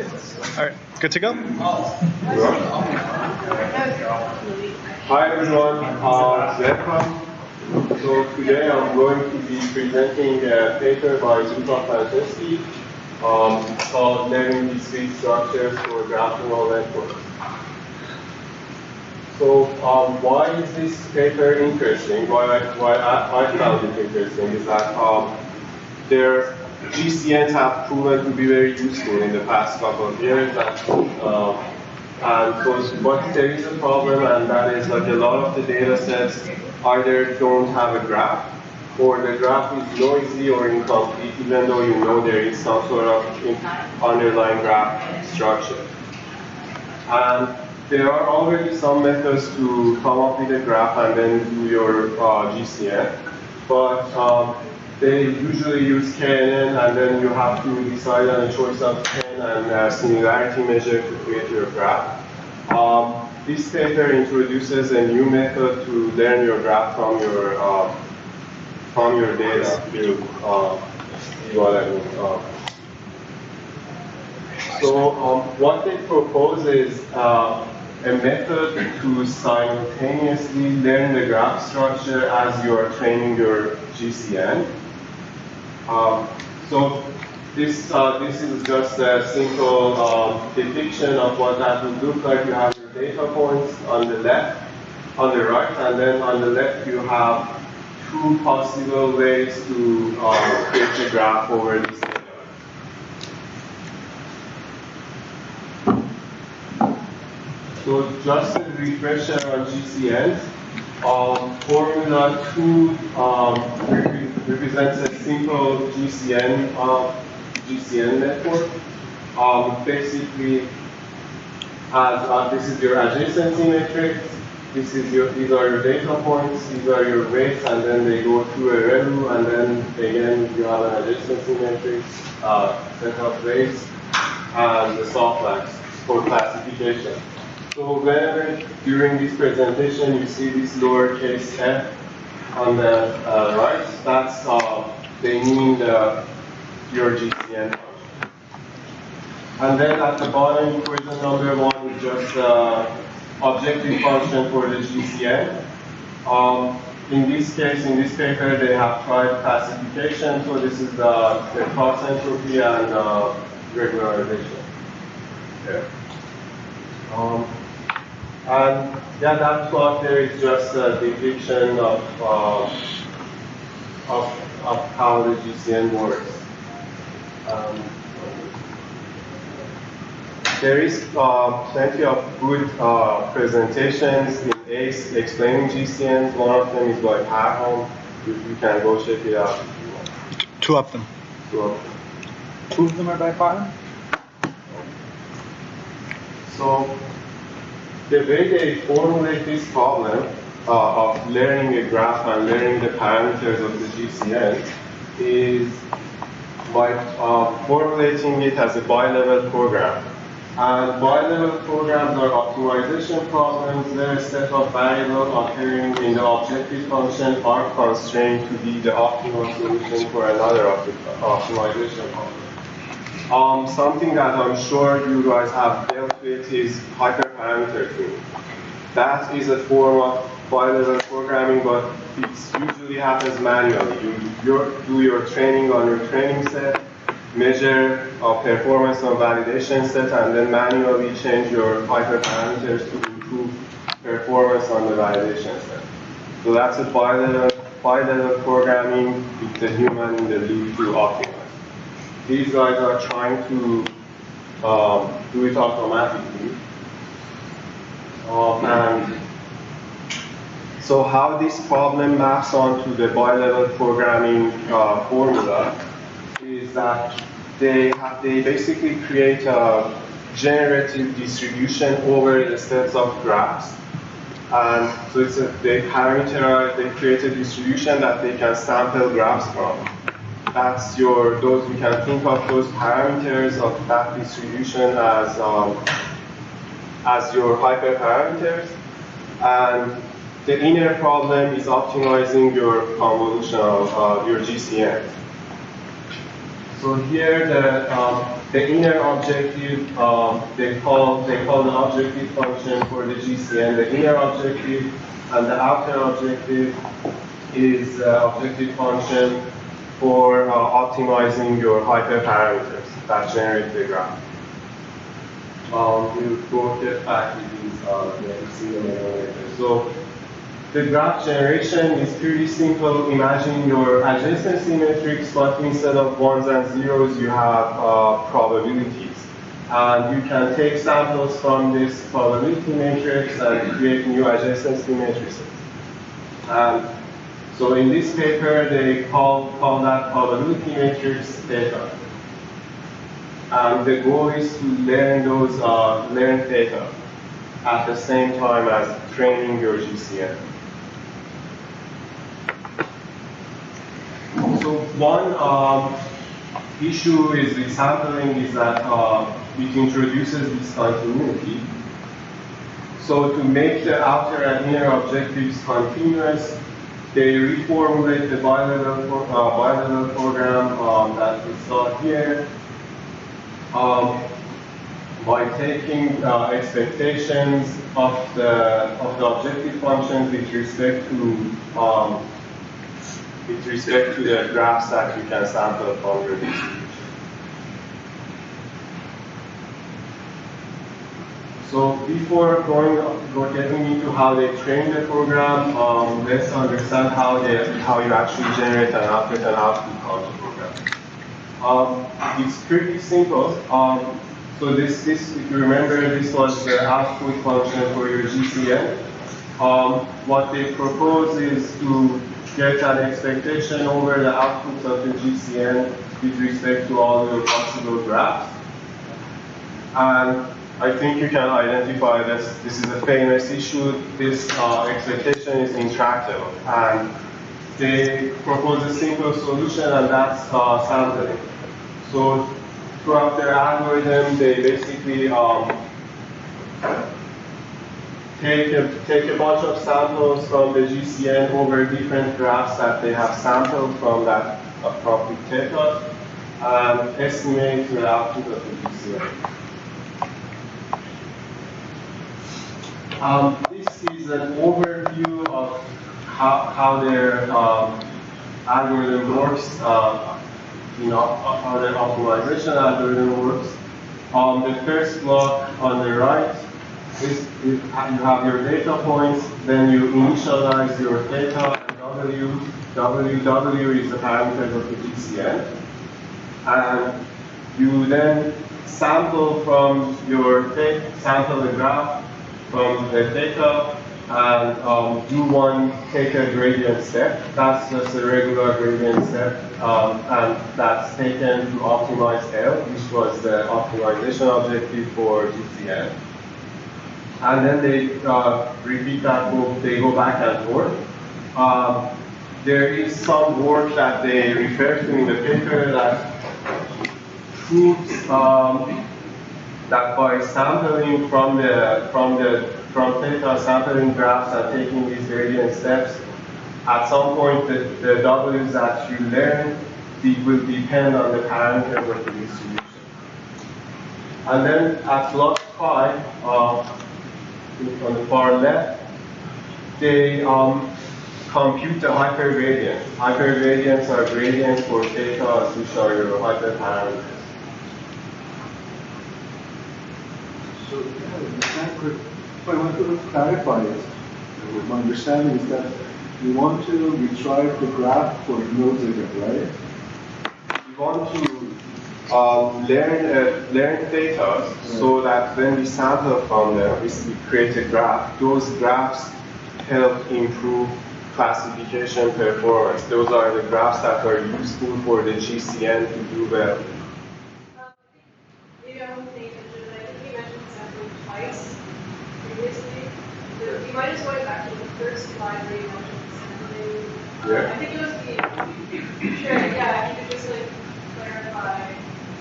All right, good to go? Hi everyone, welcome. So today I'm going to be presenting a paper by Sia called Learning Discrete Structures for Graph-neural Networks. So why is this paper interesting? Why I found it interesting is that their GCNs have proven to be very useful in the past couple of years. But there is a problem, and that is like a lot of the data sets either don't have a graph, or the graph is noisy or incomplete, even though you know there is some sort of underlying graph structure. And there are already some methods to come up with a graph and then do your GCN, but they usually use KNN, and then you have to decide on a choice of KN and similarity measure to create your graph. This paper introduces a new method to learn your graph from your data. You see what I mean. So what they propose is a method to simultaneously learn the graph structure as you are training your GCN. So this is just a simple depiction of what that would look like. You have your data points on the left, on the right, and then on the left you have two possible ways to create a graph over this data. So just a refresher on GCNs. Formula 2 represents a simple GCN network. Basically, this is your adjacency matrix. These are your data points. These are your weights, and then they go through a ReLU, and then again you have an adjacency matrix, set of weights, and the softmax for classification. So whenever during this presentation you see this lowercase f on the right, that's they mean your GCN function. And then at the bottom, equation number 1 is just objective function for the GCN. In this case, in this paper, they have tried classification. So this is the cross entropy and regularization. Okay. And yeah, that plot there is just a depiction of how the GCN works. There is plenty of good presentations in AISC explaining GCNs. One of them is by Harholm. You can go check it out. Two of them. Two of them are by Harholm? So the way they formulate this problem of learning a graph and learning the parameters of the GCN is by formulating it as a bilevel program. And bilevel programs are optimization problems where a set of variables occurring in the objective function are constrained to be the optimal solution for another optimization problem. Something that I'm sure you guys have dealt with is hyperparameter tuning. That is a form of bilevel programming, but it usually happens manually. You do your training on your training set, measure performance on validation set, and then manually change your hyperparameters to improve performance on the validation set. So that's a bilevel programming with the human in the loop to optimize. These guys are trying to do it automatically. And so how this problem maps onto the bilevel programming formula is that they basically create a generative distribution over the sets of graphs. And so they create a distribution that they can sample graphs from. That's you can think of those parameters of that distribution as your hyperparameters. And the inner problem is optimizing your convolution, your GCN. So here the inner objective, they call the objective function for the GCN the inner objective, and the outer objective is objective function for optimizing your hyperparameters that generate the graph. We'll get back to these later. So the graph generation is pretty simple. Imagine your adjacency matrix, but instead of ones and zeros, you have probabilities. And you can take samples from this probability matrix and create new adjacency matrices. And so in this paper, they call that probability matrix theta. And the goal is to learn those learn theta at the same time as training your GCN. So one issue is with sampling is that it introduces discontinuity. So to make the outer and inner objectives continuous, they reformulate the bilevel program that we saw here by taking expectations of the objective functions with respect to the graphs that you can sample from your distribution. So before getting into how they train the program, let's understand how you actually generate an output and output counter program. It's pretty simple. So this, if you remember, this was the output function for your GCN. What they propose is to get an expectation over the outputs of the GCN with respect to all your possible graphs. And I think you can identify this. This is a famous issue. This expectation is intractable. And they propose a simple solution, and that's sampling. So throughout their algorithm, they basically take a bunch of samples from the GCN over different graphs that they have sampled from that appropriate theta and estimate the output of the GCN. This is an overview of how their algorithm works, how their optimization algorithm works. The first block on the right is you have your data points, then you initialize your theta and W is the parameters of the GCN, and you then sample from your sample the graph from the theta and do one theta gradient step. That's just a regular gradient step, and that's taken to optimize L, which was the optimization objective for GCN. And then they repeat that loop, they go back and forth. There is some work that they refer to in the paper that proves that by sampling from theta, sampling graphs and taking these gradient steps, at some point the W's that you learn will depend on the parameters of the distribution. And then at block 5, on the far left, they compute the hypergradients. Hypergradients are gradients for theta, which are your hyperparameters. So, I want to clarify it. My understanding is that you want to retrieve the graph for nodes again, right? We want to learn theta so that when we sample from them, we create a graph. Those graphs help improve classification performance. Those are the graphs that are useful for the GCN to do well. Maybe I won't pay attention, but I think you mentioned sampling twice previously. Do you mind just going back to the first slide where you mentioned sampling? Yeah. I think it was the, sure, yeah, if you could just like clarify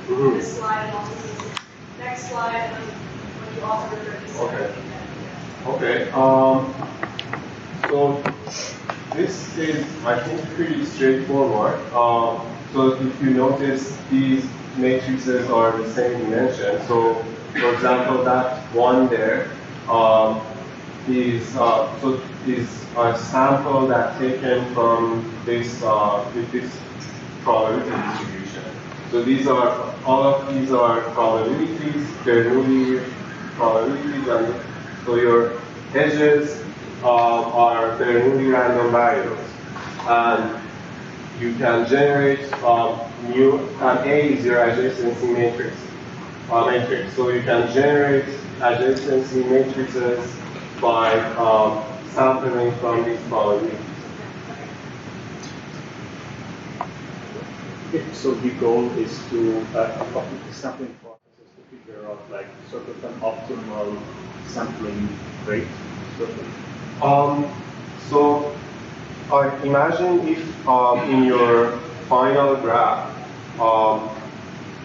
this slide and also this next slide and then when you also refer to sampling. Okay. So this is, I think, pretty straightforward. So if you notice, these matrices are the same dimension. So, for example, that one there is a sample that taken from this with this probability distribution. So all of these are probabilities, Bernoulli probabilities, and so your edges are Bernoulli random variables. And you can generate mu, and A is your adjacency matrix. So you can generate adjacency matrices by sampling from these probabilities. Okay, so the goal is to complete the sampling process is to figure out like sort of an optimal sampling rate. So imagine if in your final graph,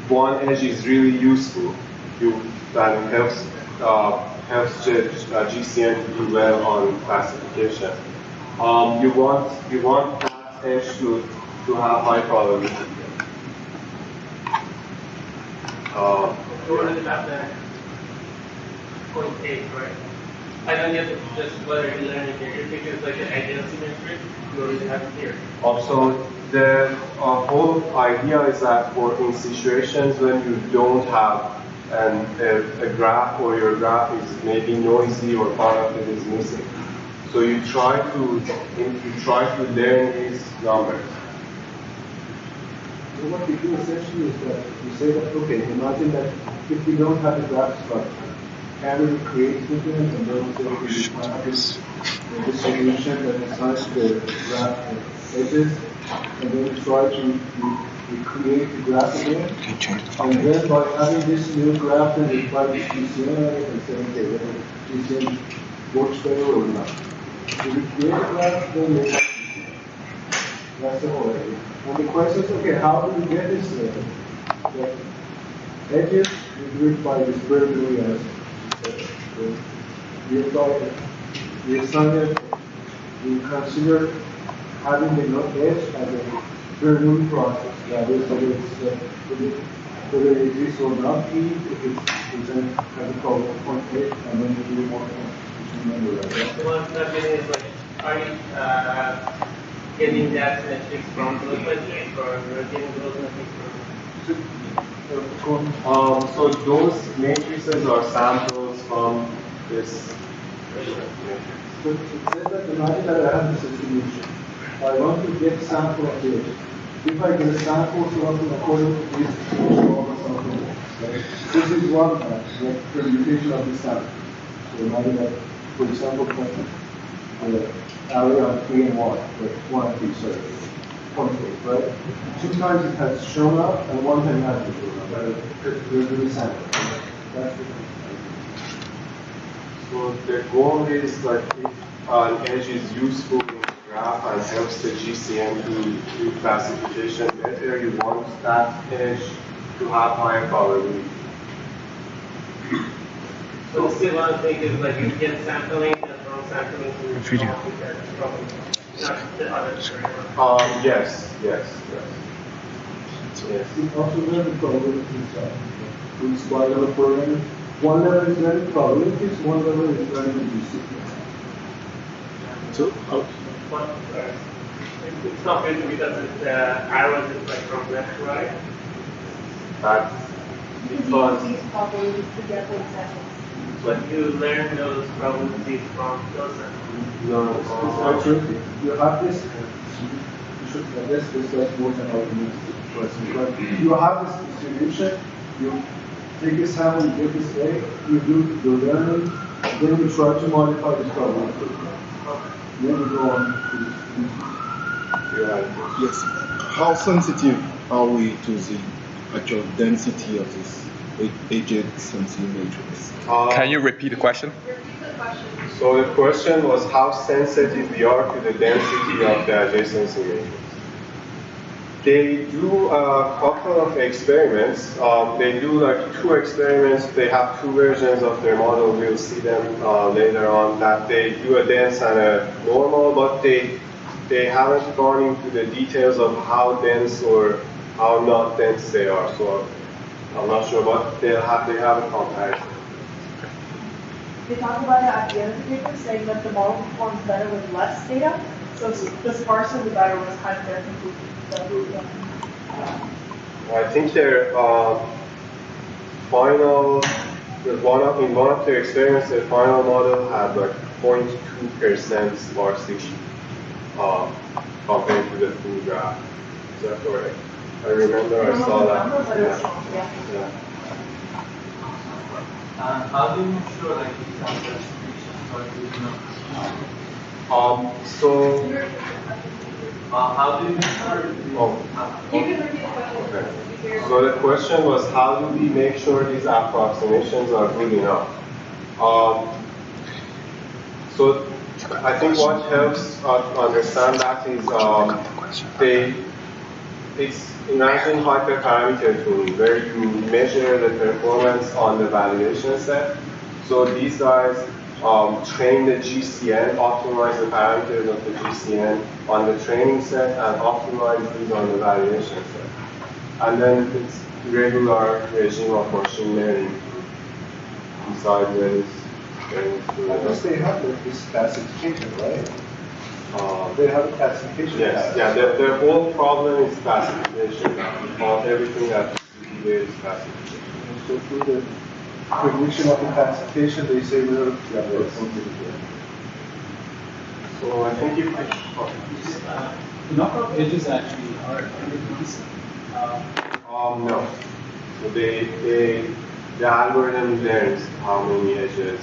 one edge is really useful. That helps GCN do well on classification. You want that edge to have high probability. You want to have that 0.8, right? I don't get just whether you learn it here. If it is like an identity metric, you already have it here. Also, the whole idea is that in situations when you don't have a graph, or your graph is maybe noisy or part of it is missing, so you try to learn these numbers. So what we do essentially is that we say that, okay, imagine that if we don't have a graph structure, can we create something and then say, okay, we find this distribution that assigns the graph edges, and then we try to recreate the graph again. And then by having this new graph, then we try to GCN and say, okay, whether GCN works better or not. So we create a graph, then we have GCN. That's the whole idea. And the question is, okay, how do we get this edges? We do it by this Bernoulli as we assign it, we consider having the edge as a Bernoulli process. That is, whether it exists or not, if it's presented as a problem 0.8, and then we do more number like that. The one I'm getting is like, are you getting that metrics from those metrics, or you're getting those metrics from? So those matrices are samples from this matrix. So it says that imagine that I have this distribution. I want to get sample of the edge. If I get a sample, so I'm according to this distribution or something. Right? This is one permutation of the sample. So imagine that, for example, the area of 3 and 1, like 1 and 3, sorry. 0.8, right? Two times it has shown up, and one time it hasn't shown up. There's the sample. That's the So the goal is that if an edge is useful in the graph and helps the GCN to do classification better, you want that edge to have higher probability. So still one thing is like you get sampling and wrong sampling to Video. probably not the other. Yes. It also learn the probabilities in spite of the program. One level is learning probabilities, one level is learning the GCN. So It's not really because the arrows is like from left to right. That's because These probabilities to get those samples. But you learn those probabilities from those samples. no. It's not true. You have this, you should address this as more than our question. But you have this distribution, you take a sample, you get this A, you do your learning, then you try to modify this probability. Then you go on to Yes. How sensitive are we to the actual density of this adjacency matrix? Can you repeat the question? Repeat the question. So the question was how sensitive we are to the density of the adjacency matrix. They do a couple of experiments. They do like 2 experiments. They have 2 versions of their model. We'll see them later on. That they do a dense and a normal, but they haven't gone into the details of how dense or how not dense they are. So I'm not sure, but they have a comparison. They talk about it at the end of the paper, saying that the model performs better with less data. So the sparser, the better was kind of their conclusion. So, I think their final, in one of their experiments, their final model had like 0.2% sparsity compared to the full graph. Is that correct? I remember I saw that. number, but it was wrong, yeah. Yeah. How do you show like these classifications or do you know? How do you Oh. You can repeat the question. Okay. So the question was, how do we make sure these approximations are good enough? So I think what helps us understand that is imagine hyperparameter tuning where you measure the performance on the validation set. So these guys train the GCN, optimize the parameters of the GCN on the training set and optimize these on the validation set. And then it's regular regime of machine learning to decide whether it's going to. I guess they have this classification, right? They have a classification. Yes, yeah, their whole problem is classification. Everything that you do is classification. So through the recognition of the classification, they say, well, yeah, that's something different. So I think if The number of edges actually are constant. no. So the algorithm learns how many edges.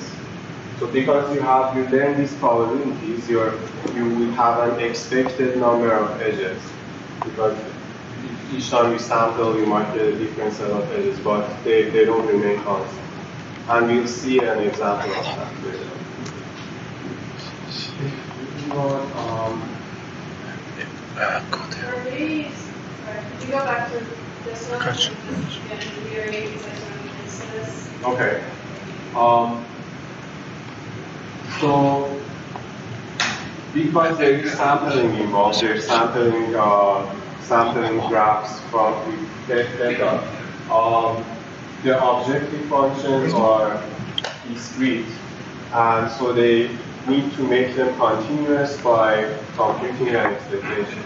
So because you learn these probabilities, you will have an expected number of edges. Because each time you sample, you might get a different set of edges, but they don't remain constant. And we'll see an example of that later. For these, if you go back to this one, Gotcha. and we already instances. Okay. So because there is sampling involved, there's sampling graphs from data. The objective functions are discrete, and so they need to make them continuous by computing an expectation.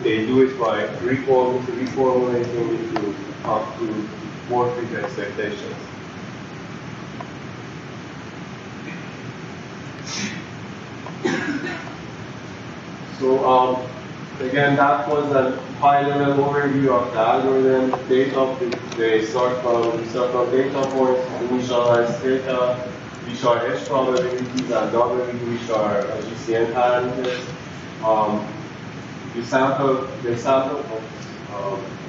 They do it by reformulating it to work with expectations. So again, that was a high-level overview of the algorithm. They start from data points, initialize data, which are H probabilities, and W, which are GCN parameters.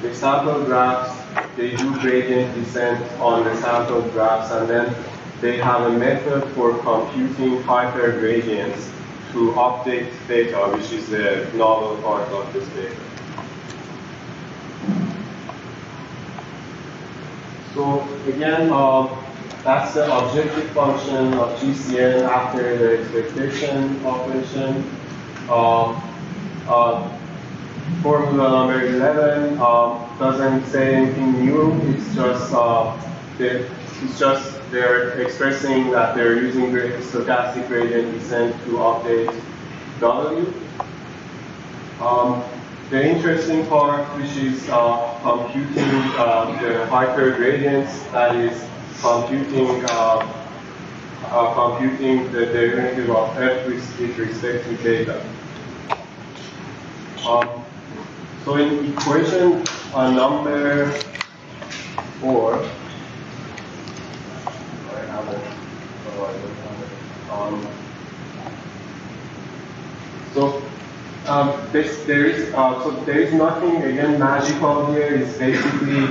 They sample graphs. They do gradient descent on the sampled graphs, and then they have a method for computing hypergradients to update data, which is the novel part of this data. So again, that's the objective function of GCN after the expectation operation. Formula number 11 doesn't say anything new. It's just they're expressing that they're using stochastic gradient descent to update W. The interesting part, which is computing the hypergradients, that is computing the derivative of f with respect to data. So in equation number 4, there is nothing again magical here. It's basically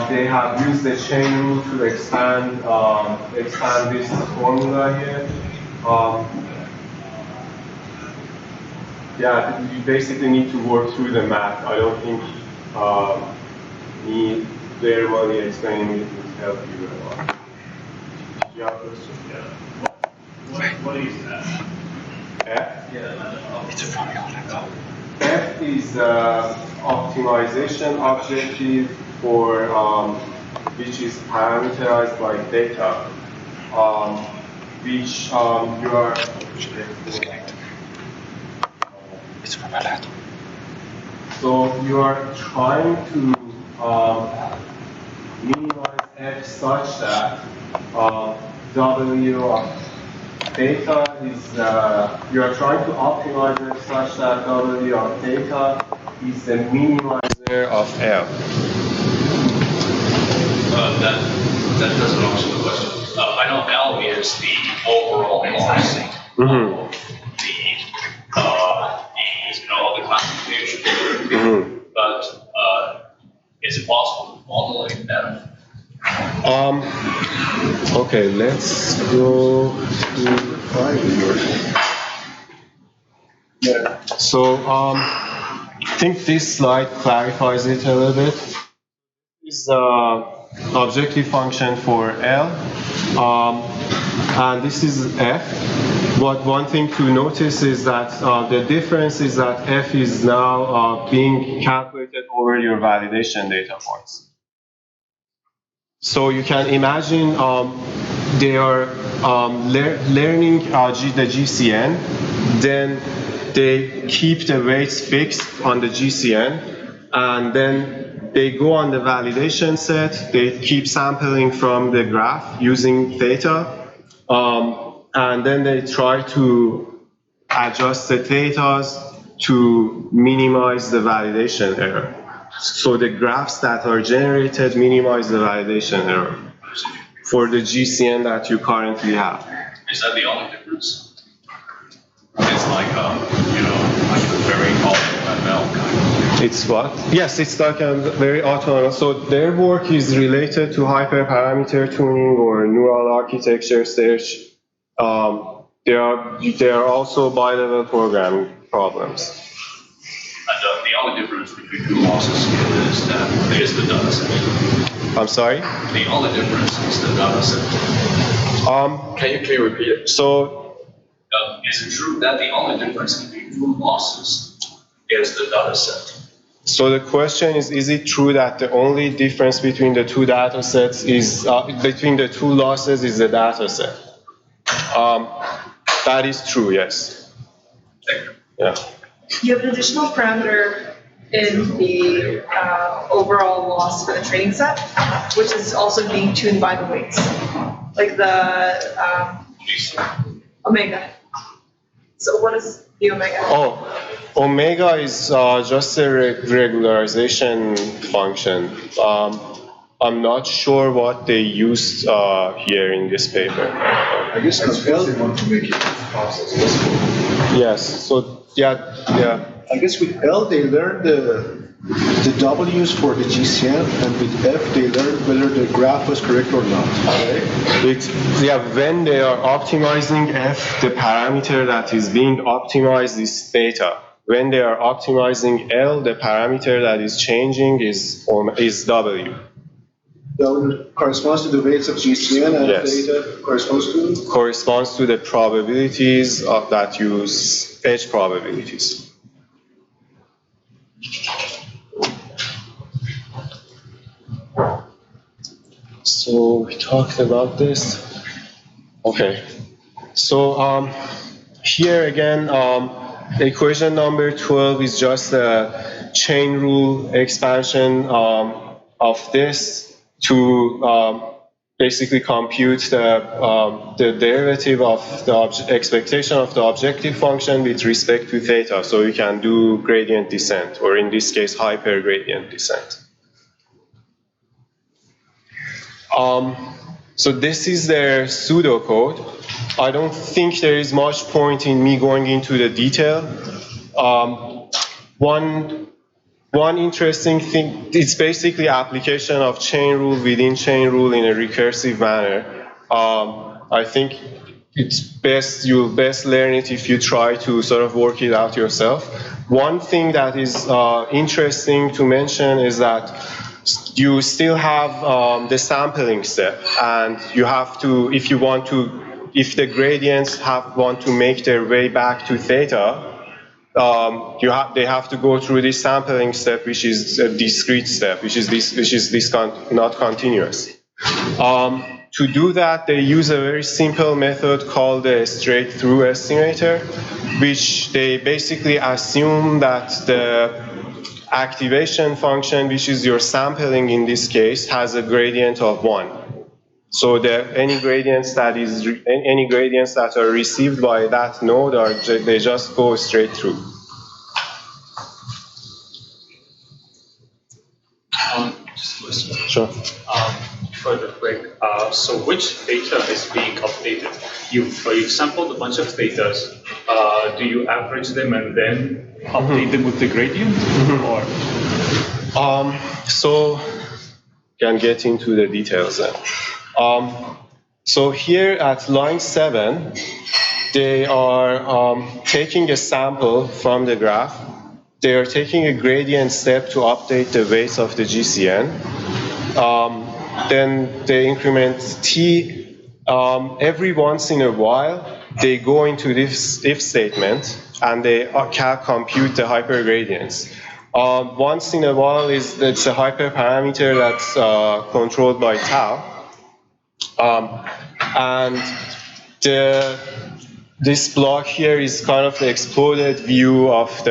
they have used the chain rule to expand this formula here. Yeah, you basically need to work through the math. I don't think me verbally explaining it would help you at all. Do you have a question? What is that? F? Yeah. It's funny all that. F is the optimization objective for which is parameterized by data, which you are. So you are trying to minimize F such that W of theta is, you are trying to optimize it such that W of theta is the minimizer of L. That doesn't answer the question. I know L is the overall loss of the the classification. But is it possible to formulate that? Okay, let's go to 5 here. Yeah. So I think this slide clarifies it a little bit. This is objective function for L, and this is F. But one thing to notice is that the difference is that F is now being calculated over your validation data points. So you can imagine they are learning the GCN, then they keep the weights fixed on the GCN, and then they go on the validation set, they keep sampling from the graph using theta, and then they try to adjust the thetas to minimize the validation error. So the graphs that are generated minimize the validation error for the GCN that you currently have. Is that the only difference? It's like like a very autonomous kind of. It's what? Yes, it's like a very autonomous. So their work is related to hyperparameter tuning or neural architecture search. There are also bilevel programming problems. The only difference between two losses is the data set. I'm sorry? The only difference is the data set. Can you repeat it? So, is it true that the only difference between two losses is the data set? So the question is it true that the only difference between the two data sets is, between the two losses is the data set? That is true, yes. Thank you. Yeah. You have an additional parameter in the overall loss for the training set, which is also being tuned by the weights, like the omega. So what is the omega? Oh, omega is just a regularization function. I'm not sure what they used here in this paper. I guess because they want to make it process. Yes, so yeah. I guess with L they learn the W's for the GCN, and with F they learn whether the graph was correct or not, right? When they are optimizing F, the parameter that is being optimized is theta. When they are optimizing L, the parameter that is changing is W. W corresponds to the weights of GCN, and Yes. theta corresponds to the probabilities of that use edge probabilities. So we talked about this. Okay. So here again, equation number 12 is just a chain rule expansion of this to basically compute the derivative of the expectation of the objective function with respect to theta. So you can do gradient descent, or in this case, hypergradient descent. So this is their pseudocode. I don't think there is much point in me going into the detail. One interesting thing, it's basically application of chain rule within chain rule in a recursive manner. I think you'll best learn it if you try to sort of work it out yourself. One thing that is interesting to mention is that you still have the sampling step, and you have to, if the gradients want to make their way back to theta, they have to go through this sampling step, which is a discrete step, which is not continuous. To do that, they use a very simple method called a straight-through estimator, which they basically assume that the activation function, which is your sampling in this case, has a gradient of 1. So any gradients that are received by that node they just go straight through. Just listen. Sure. Further quick. So which data is being updated? You've sampled a bunch of data. Do you average them and then update them with the gradient, or? So can get into the details then. So here at line 7, they are taking a sample from the graph. They are taking a gradient step to update the weights of the GCN. Then they increment t. Every once in a while, they go into this if statement and they compute the hypergradients. Once in a while, it's a hyperparameter that's controlled by tau. And this block here is kind of the exploded view of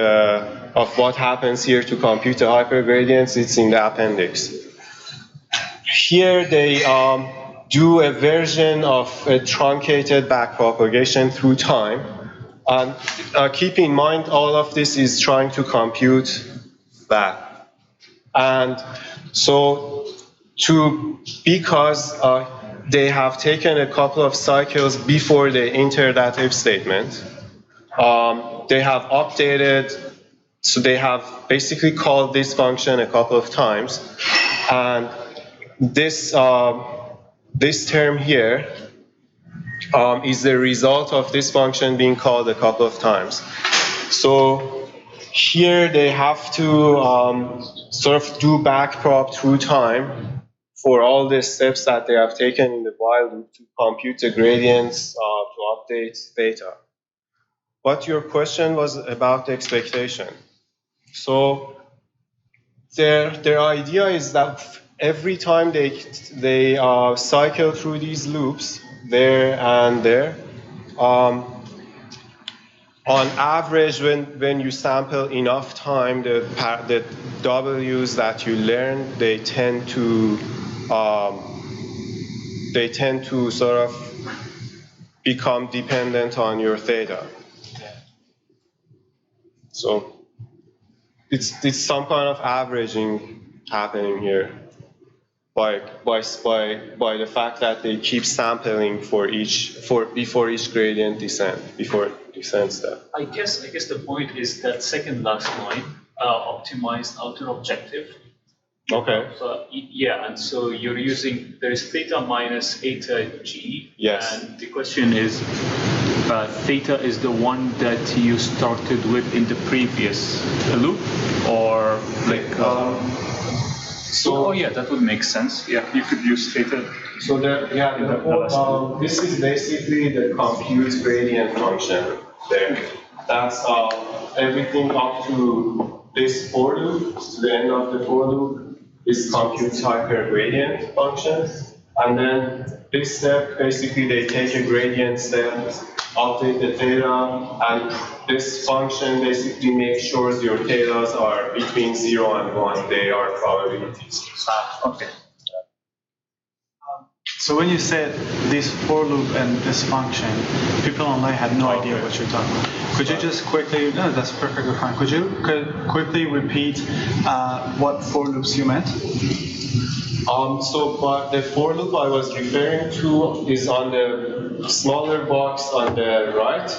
what happens here to compute the hypergradients. It's in the appendix. Here they do a version of a truncated backpropagation through time. And keep in mind, all of this is trying to compute that. And so because they have taken a couple of cycles before they enter that if statement, they have updated, so they have basically called this function a couple of times, and this term here is the result of this function being called a couple of times. So here they have to sort of do backprop through time for all the steps that they have taken in the while loop to compute the gradients, to update theta. But your question was about the expectation. So their idea is that every time they cycle through these loops, there and there, on average, when you sample enough time, the W's that you learn, they tend to sort of become dependent on your theta. So it's some kind of averaging happening here by the fact that they keep sampling before each gradient descent, before it descends step. I guess the point is that second last line, optimized outer objective. Okay. So yeah, and so you're using, there is theta minus eta g. Yes. And the question is, theta is the one that you started with in the previous loop, or like? Oh yeah, that would make sense. Yeah, you could use theta. So this is basically the compute gradient function there. That's everything up to this for loop, to the end of the for loop, is compute hypergradient function. And then this step, basically they take a gradient step, update the theta, and this function basically makes sure your thetas are between 0 and 1. They are probabilities. Okay. So when you said this for loop and this function, people online had no idea what you're talking about. Could you just quickly, no, that's perfectly fine. Could you quickly repeat what for loops you meant? So the for loop I was referring to is on the smaller box on the right,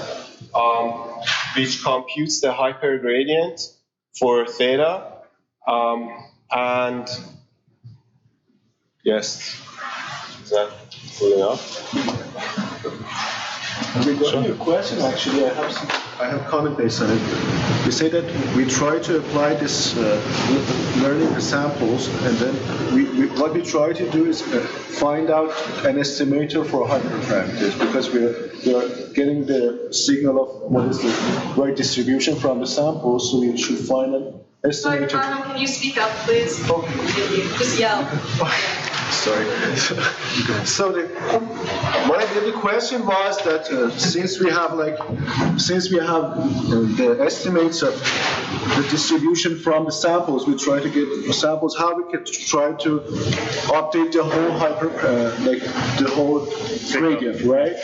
which computes the hypergradient for theta, and yes, is that good enough? Regarding your question, actually, I have comment based on it. We say that we try to apply this learning the samples, and then what we try to do is find out an estimator for hyperparameters, because we are getting the signal of what is the right distribution from the samples, so we should find an estimator. Sorry, can you speak up, please? Okay. Just yell. Sorry. So the question was that since we have the estimates of the distribution from the samples, we try to get the samples, how we could try to update the whole the whole gradient, right?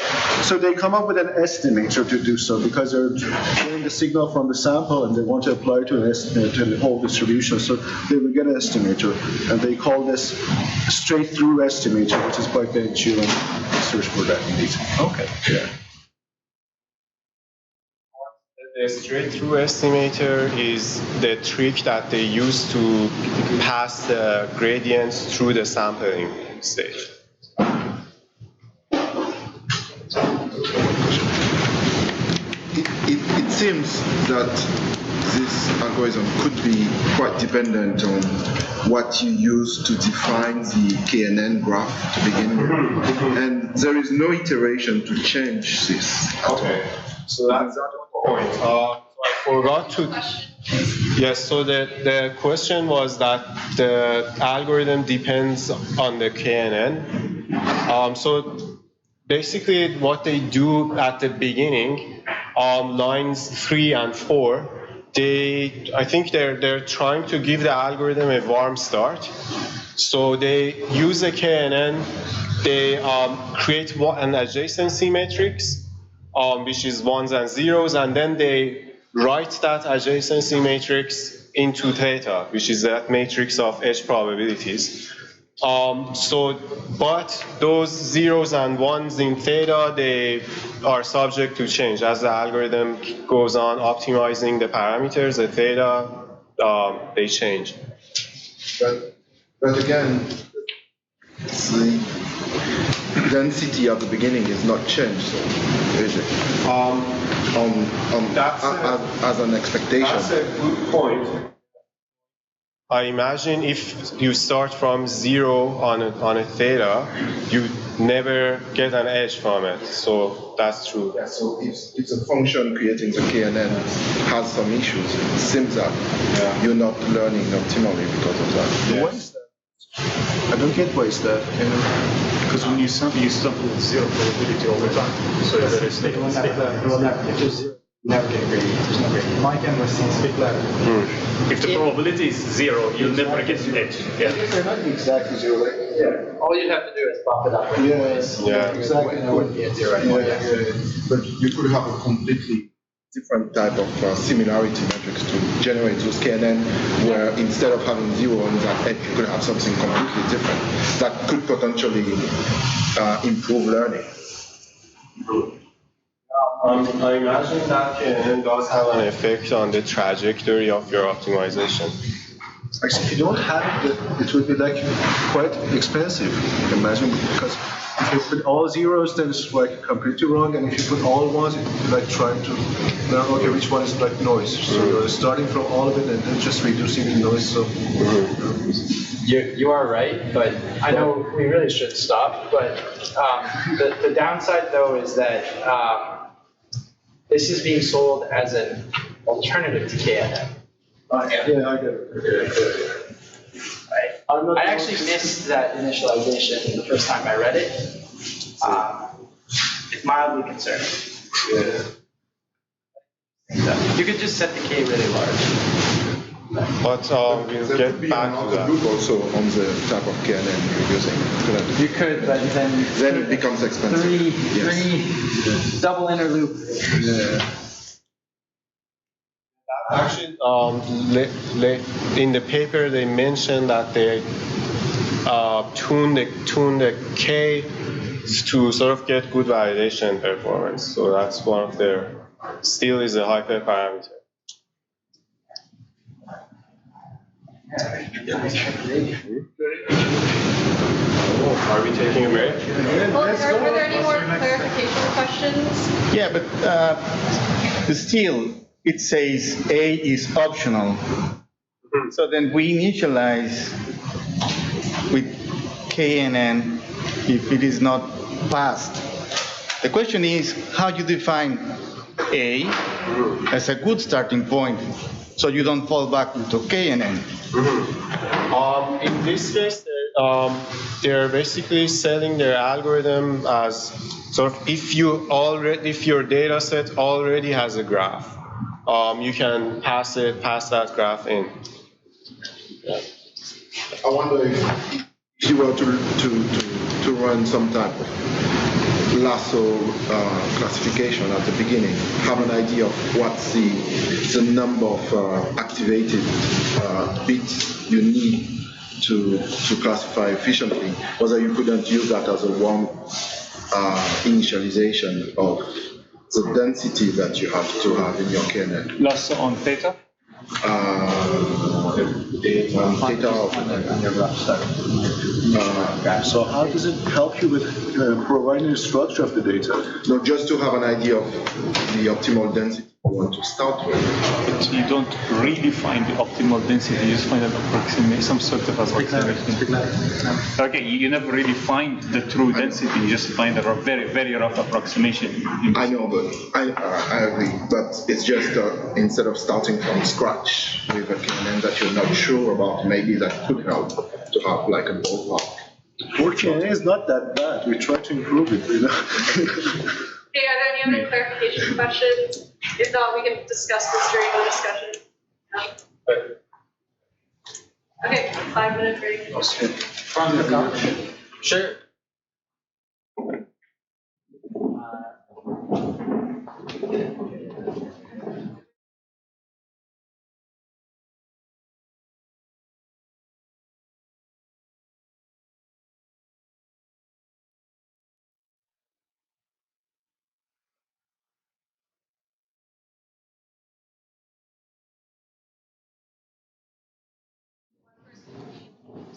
So they come up with an estimator to do so, because they're getting the signal from the sample and they want to apply to the whole distribution. So they will get an estimator, and they call this straight-through estimator, which is quite beneficial, and search for that in detail. Okay. Yeah. The straight-through estimator is the trick that they use to pass the gradients through the sampling stage. It seems that this algorithm could be quite dependent on what you use to define the KNN graph to begin with. And there is no iteration to change this. Okay, so that's the point. So I forgot to... Yes, so the question was that the algorithm depends on the KNN. So basically what they do at the beginning, lines 3 and 4, I think they're trying to give the algorithm a warm start. So they use a KNN, they create an adjacency matrix, which is ones and zeros, and then they write that adjacency matrix into theta, which is that matrix of edge probabilities. But those zeros and ones in theta, they are subject to change as the algorithm goes on optimizing the parameters. The theta, they change. But again, the density at the beginning is not changed, so is it? As an expectation. That's a good point. I imagine if you start from 0 on a theta, you never get an edge from it. So that's true. Yeah, so if the function creating the KNN has some issues, it seems that you're not learning optimally because of that. Yeah. Why is that? I don't get why is that. Because when you sample with zero probability all the time. So there is It will never, if there's never get a gradient. There's no gradient. Mike and Racine speak louder. If the probability is 0, you'll never get an edge. Yeah. They're not exactly zero. Yeah. All you'd have to do is bump it up. Yeah, exactly. It wouldn't be at zero anymore. But you could have a completely different type of similarity matrix to generate those KNN, where instead of having 0 on that edge, you could have something completely different that could potentially improve learning. I imagine that KNN does have an effect on the trajectory of your optimization. Actually, if you don't have it, it would be quite expensive. Imagine, because if you put all zeros, then it's completely wrong, and if you put all ones, it's trying to learn, okay, which one is noise. So you're starting from all of it and then just reducing the noise. So You are right, but I know we really should stop. But the downside, though, is that this is being sold as an alternative to KNN. yeah, I get it. I actually missed that initialization the first time I read it. It's mildly concerning. Yeah. You could just set the K really large. But we'll There get could be back to another that. group also on the type of KNN you're using. You could, but Then it becomes expensive. three double inner loop. Yeah. Actually, in the paper they mentioned that they tune the K to sort of get good validation performance. So that's one of their, still is a hyperparameter. Are we taking a break? Well, are there any more clarification questions? Yeah, but still, it says A is optional. So then we initialize with KNN if it is not passed. The question is how you define A as a good starting point so you don't fall back into KNN. In this case, they're basically selling their algorithm as sort of if your data set already has a graph, you can pass that graph in. Yeah. I wonder if you were to run some type of lasso classification at the beginning, have an idea of what's the number of activated bits you need to classify efficiently, whether you couldn't use that as a warm initialization of the density that you have to have in your kernel. Lasso on theta? Data of So how does it help you with providing the structure of the data? no, just to have an idea of the optimal density you want to start with. But you don't really find the optimal density, you just find an approximation, some sort of approximation. Okay, you never really find the true density, you just find a very, very rough approximation. I know, but I agree. But it's just instead of starting from scratch with a KNN that you're not sure about, maybe that could help to have like a ballpark. 4KNN is not that bad. We try to improve it, you know. Okay, are there any other clarification questions? If not, we can discuss this during the discussion. No? Okay, 5-minute break. From the couch? Sure.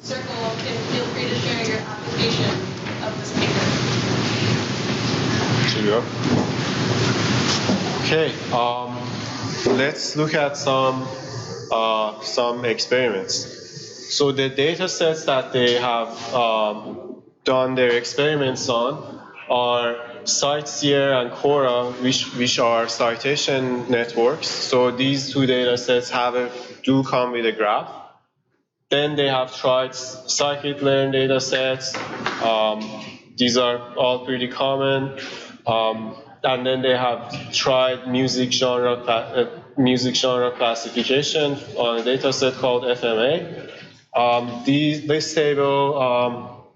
Circle and feel free to share your application of this paper. Should we go? Okay. Let's look at some experiments. So the data sets that they have done their experiments on are Sia and Quora, which are citation networks. So these two data sets do come with a graph. Then they have tried scikit-learn data sets. These are all pretty common. And then they have tried music genre classification on a data set called FMA. This table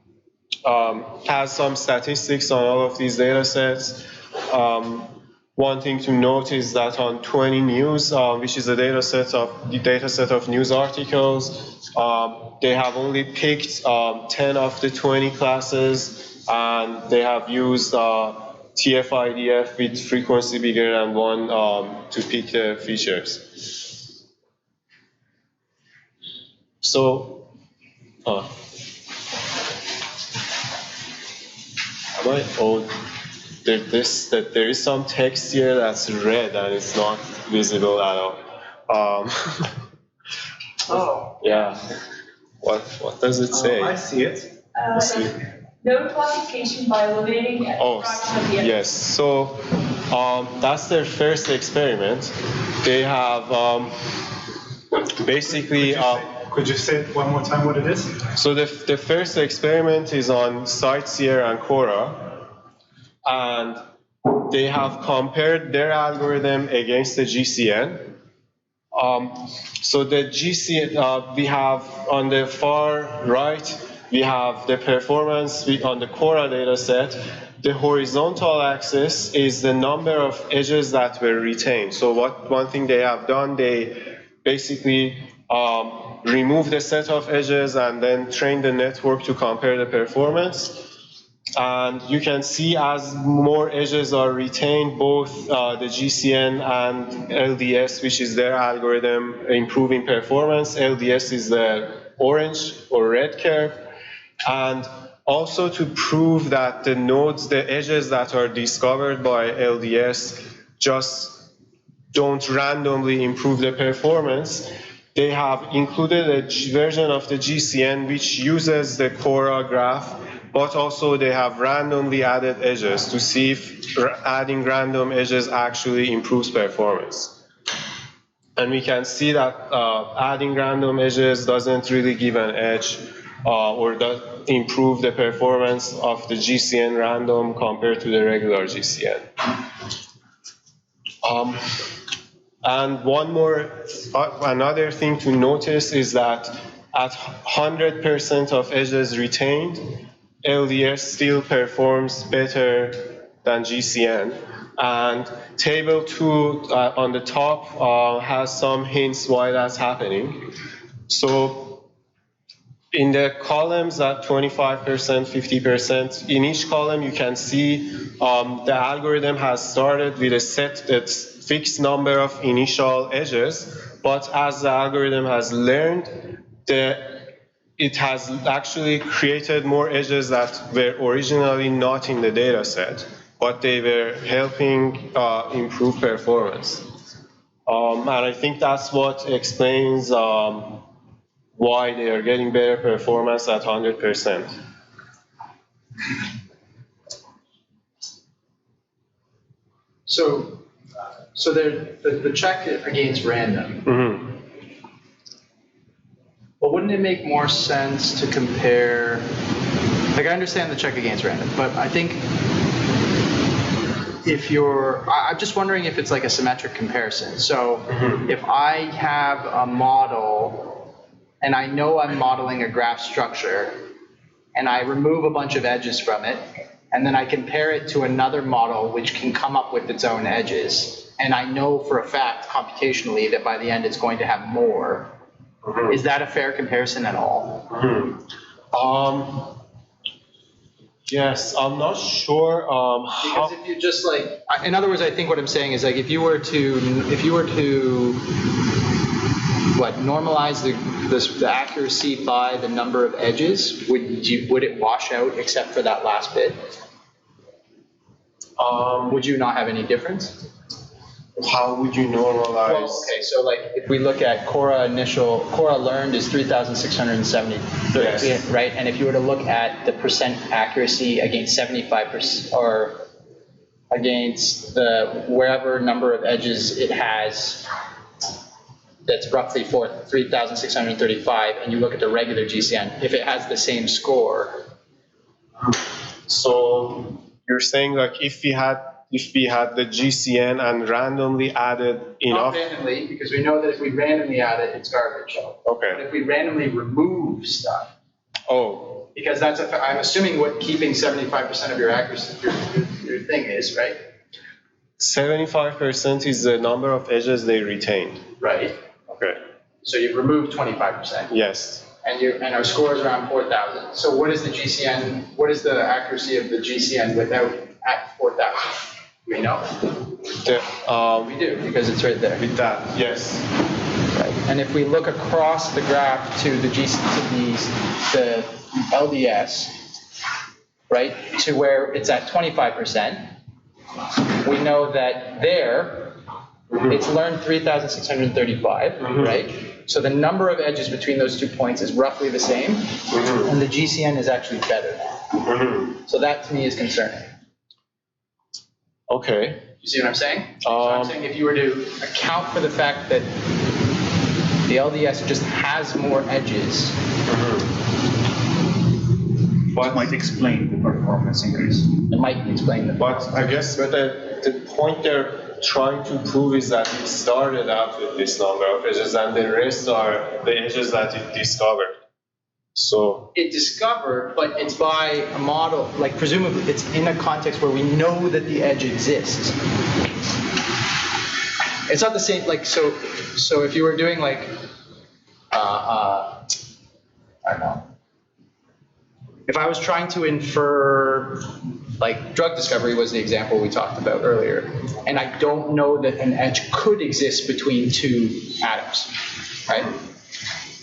has some statistics on all of these data sets. One thing to note is that on 20 News, which is a data set of news articles, they have only picked 10 of the 20 classes, and they have used TF-IDF with frequency bigger than 1 to pick the features. So, am I old? There is some text here that's red and it's not visible at all. Oh. Yeah. What does it say? I see it. Node classification by eliminating Oh, fraction of the edges. yes. So that's their first experiment. They have basically. Could you say it one more time what it is? So the first experiment is on Sia and Quora, and they have compared their algorithm against the GCN. So the GCN, we have on the far right, we have the performance on the Quora data set. The horizontal axis is the number of edges that were retained. So one thing they have done, they basically remove the set of edges and then train the network to compare the performance. And you can see as more edges are retained, both the GCN and LDS, which is their algorithm, improving performance. LDS is the orange or red curve. And Also to prove that the nodes, the edges that are discovered by LDS just don't randomly improve the performance, they have included a version of the GCN which uses the Cora graph, but also they have randomly added edges to see if adding random edges actually improves performance. And we can see that adding random edges doesn't really give an edge or does improve the performance of the GCN random compared to the regular GCN. And one more, another thing to notice is that at 100% of edges retained, LDS still performs better than GCN. And table 2 on the top has some hints why that's happening. So in the columns at 25%, 50%, in each column you can see the algorithm has started with a set that's fixed number of initial edges, but as the algorithm has learned, it has actually created more edges that were originally not in the data set, but they were helping improve performance. And I think that's what explains why they are getting better performance at 100%. So the check against random. Mm-hmm. Well, wouldn't it make more sense to compare, like I understand the check against random, but I think if I'm just wondering if it's like a symmetric comparison. So if I have a model and I know I'm modeling a graph structure and I remove a bunch of edges from it, and then I compare it to another model which can come up with its own edges, and I know for a fact computationally that by the end it's going to have more, is that a fair comparison at all? Yes, I'm not sure because if you just like, in other words, I think what I'm saying is like if you were to normalize the accuracy by the number of edges, would it wash out except for that last bit? Would you not have any difference? How would you normalize? Well, okay, so like if we look at Cora learned is 3,670, yes. Right? And if you were to look at the percent accuracy against 75% or against the wherever number of edges it has, that's roughly 3,635, and you look at the regular GCN, if it has the same score. So you're saying like if we had the GCN and randomly added enough? Not randomly, because we know that if we randomly add it, it's garbage. Okay. But if we randomly remove stuff, because that's I'm assuming what keeping 75% of your accuracy, your thing is, right? 75% is the number of edges they retained. Right. Okay. So you've removed 25%. Yes. And our score is around 4,000. So what is the GCN? What is the accuracy of the GCN without at 4,000? We know. We do, because it's right there. With that, yes. Right. And if we look across the graph to the LDS, right, to where it's at 25%, we know that there, it's learned 3,635, right? So the number of edges between those 2 points is roughly the same, and the GCN is actually better. So that to me is concerning. Okay. You see what I'm saying? So I'm saying if you were to account for the fact that the LDS just has more edges. What might explain the performance increase? It might explain the But I guess the point they're trying to prove is that it started out with this number of edges and the rest are the edges that it discovered. So it discovered, but it's by a model, like presumably it's in a context where we know that the edge exists. It's not the same, like, so if you were doing like, I don't know, if I was trying to infer, like drug discovery was the example we talked about earlier, and I don't know that an edge could exist between two atoms, right?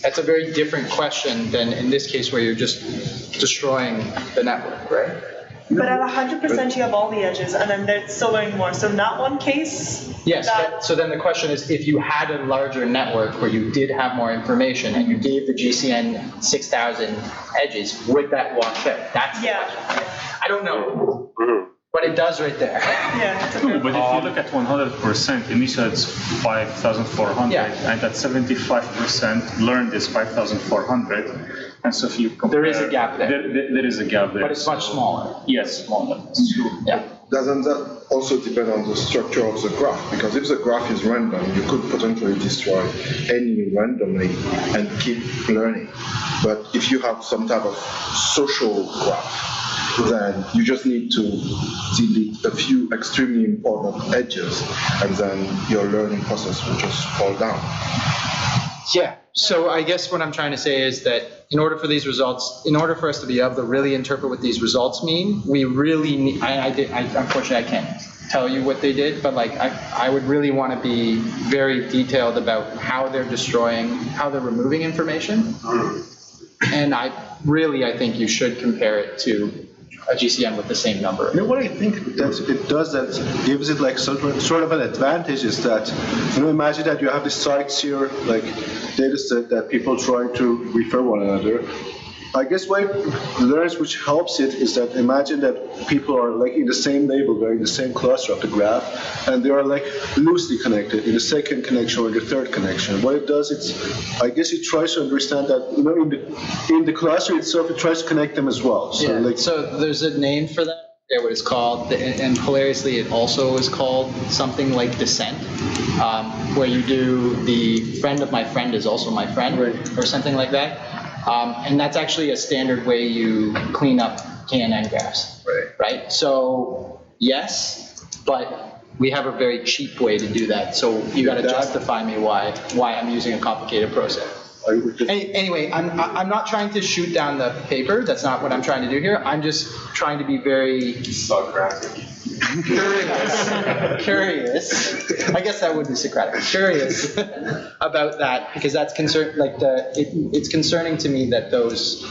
That's a very different question than in this case where you're just destroying the network, right? But at 100%, you have all the edges, and then they're still learning more. So in that one case, Yes, but so then the question is, if you had a larger network where you did have more information and you gave the GCN 6,000 edges, would that wash out? That's the question. I don't know, but it does right there. Yeah. But if you look at 100%, initial it's 5,400, and at 75% learned is 5,400. And so if you compare, There is a gap there. There is a gap there. But it's much smaller. Yes, smaller. That's true. Yeah. Doesn't that also depend on the structure of the graph? Because if the graph is random, you could potentially destroy any randomly and keep learning. But if you have some type of social graph, then you just need to delete a few extremely important edges, and then your learning process will just fall down. Yeah, so I guess what I'm trying to say is that in order for these results, in order for us to be able to really interpret what these results mean, we really need, unfortunately I can't tell you what they did, but like I would really want to be very detailed about how they're destroying, how they're removing information. And I think you should compare it to a GCN with the same number. You know what I think that it does that gives it like sort of an advantage is that, imagine that you have the sites here, like data set that people try to refer one another. I guess what learns which helps it is that imagine that people are like in the same label, they're in the same cluster of the graph, and they are like loosely connected in the second connection or the third connection. What it does, I guess it tries to understand that, in the cluster itself, it tries to connect them as well. So, so there's a name for that. I forget what it's called, and hilariously, it also is called something like descent, where you do the friend of my friend is also my friend, or something like that. And that's actually a standard way you clean up KNN graphs, right? So yes, but we have a very cheap way to do that. So you got to justify me why I'm using a complicated process. Anyway, I'm not trying to shoot down the paper. That's not what I'm trying to do here. I'm just trying to be very curious. I guess that would be Socratic. Curious about that, because that's concern. Like it's concerning to me that those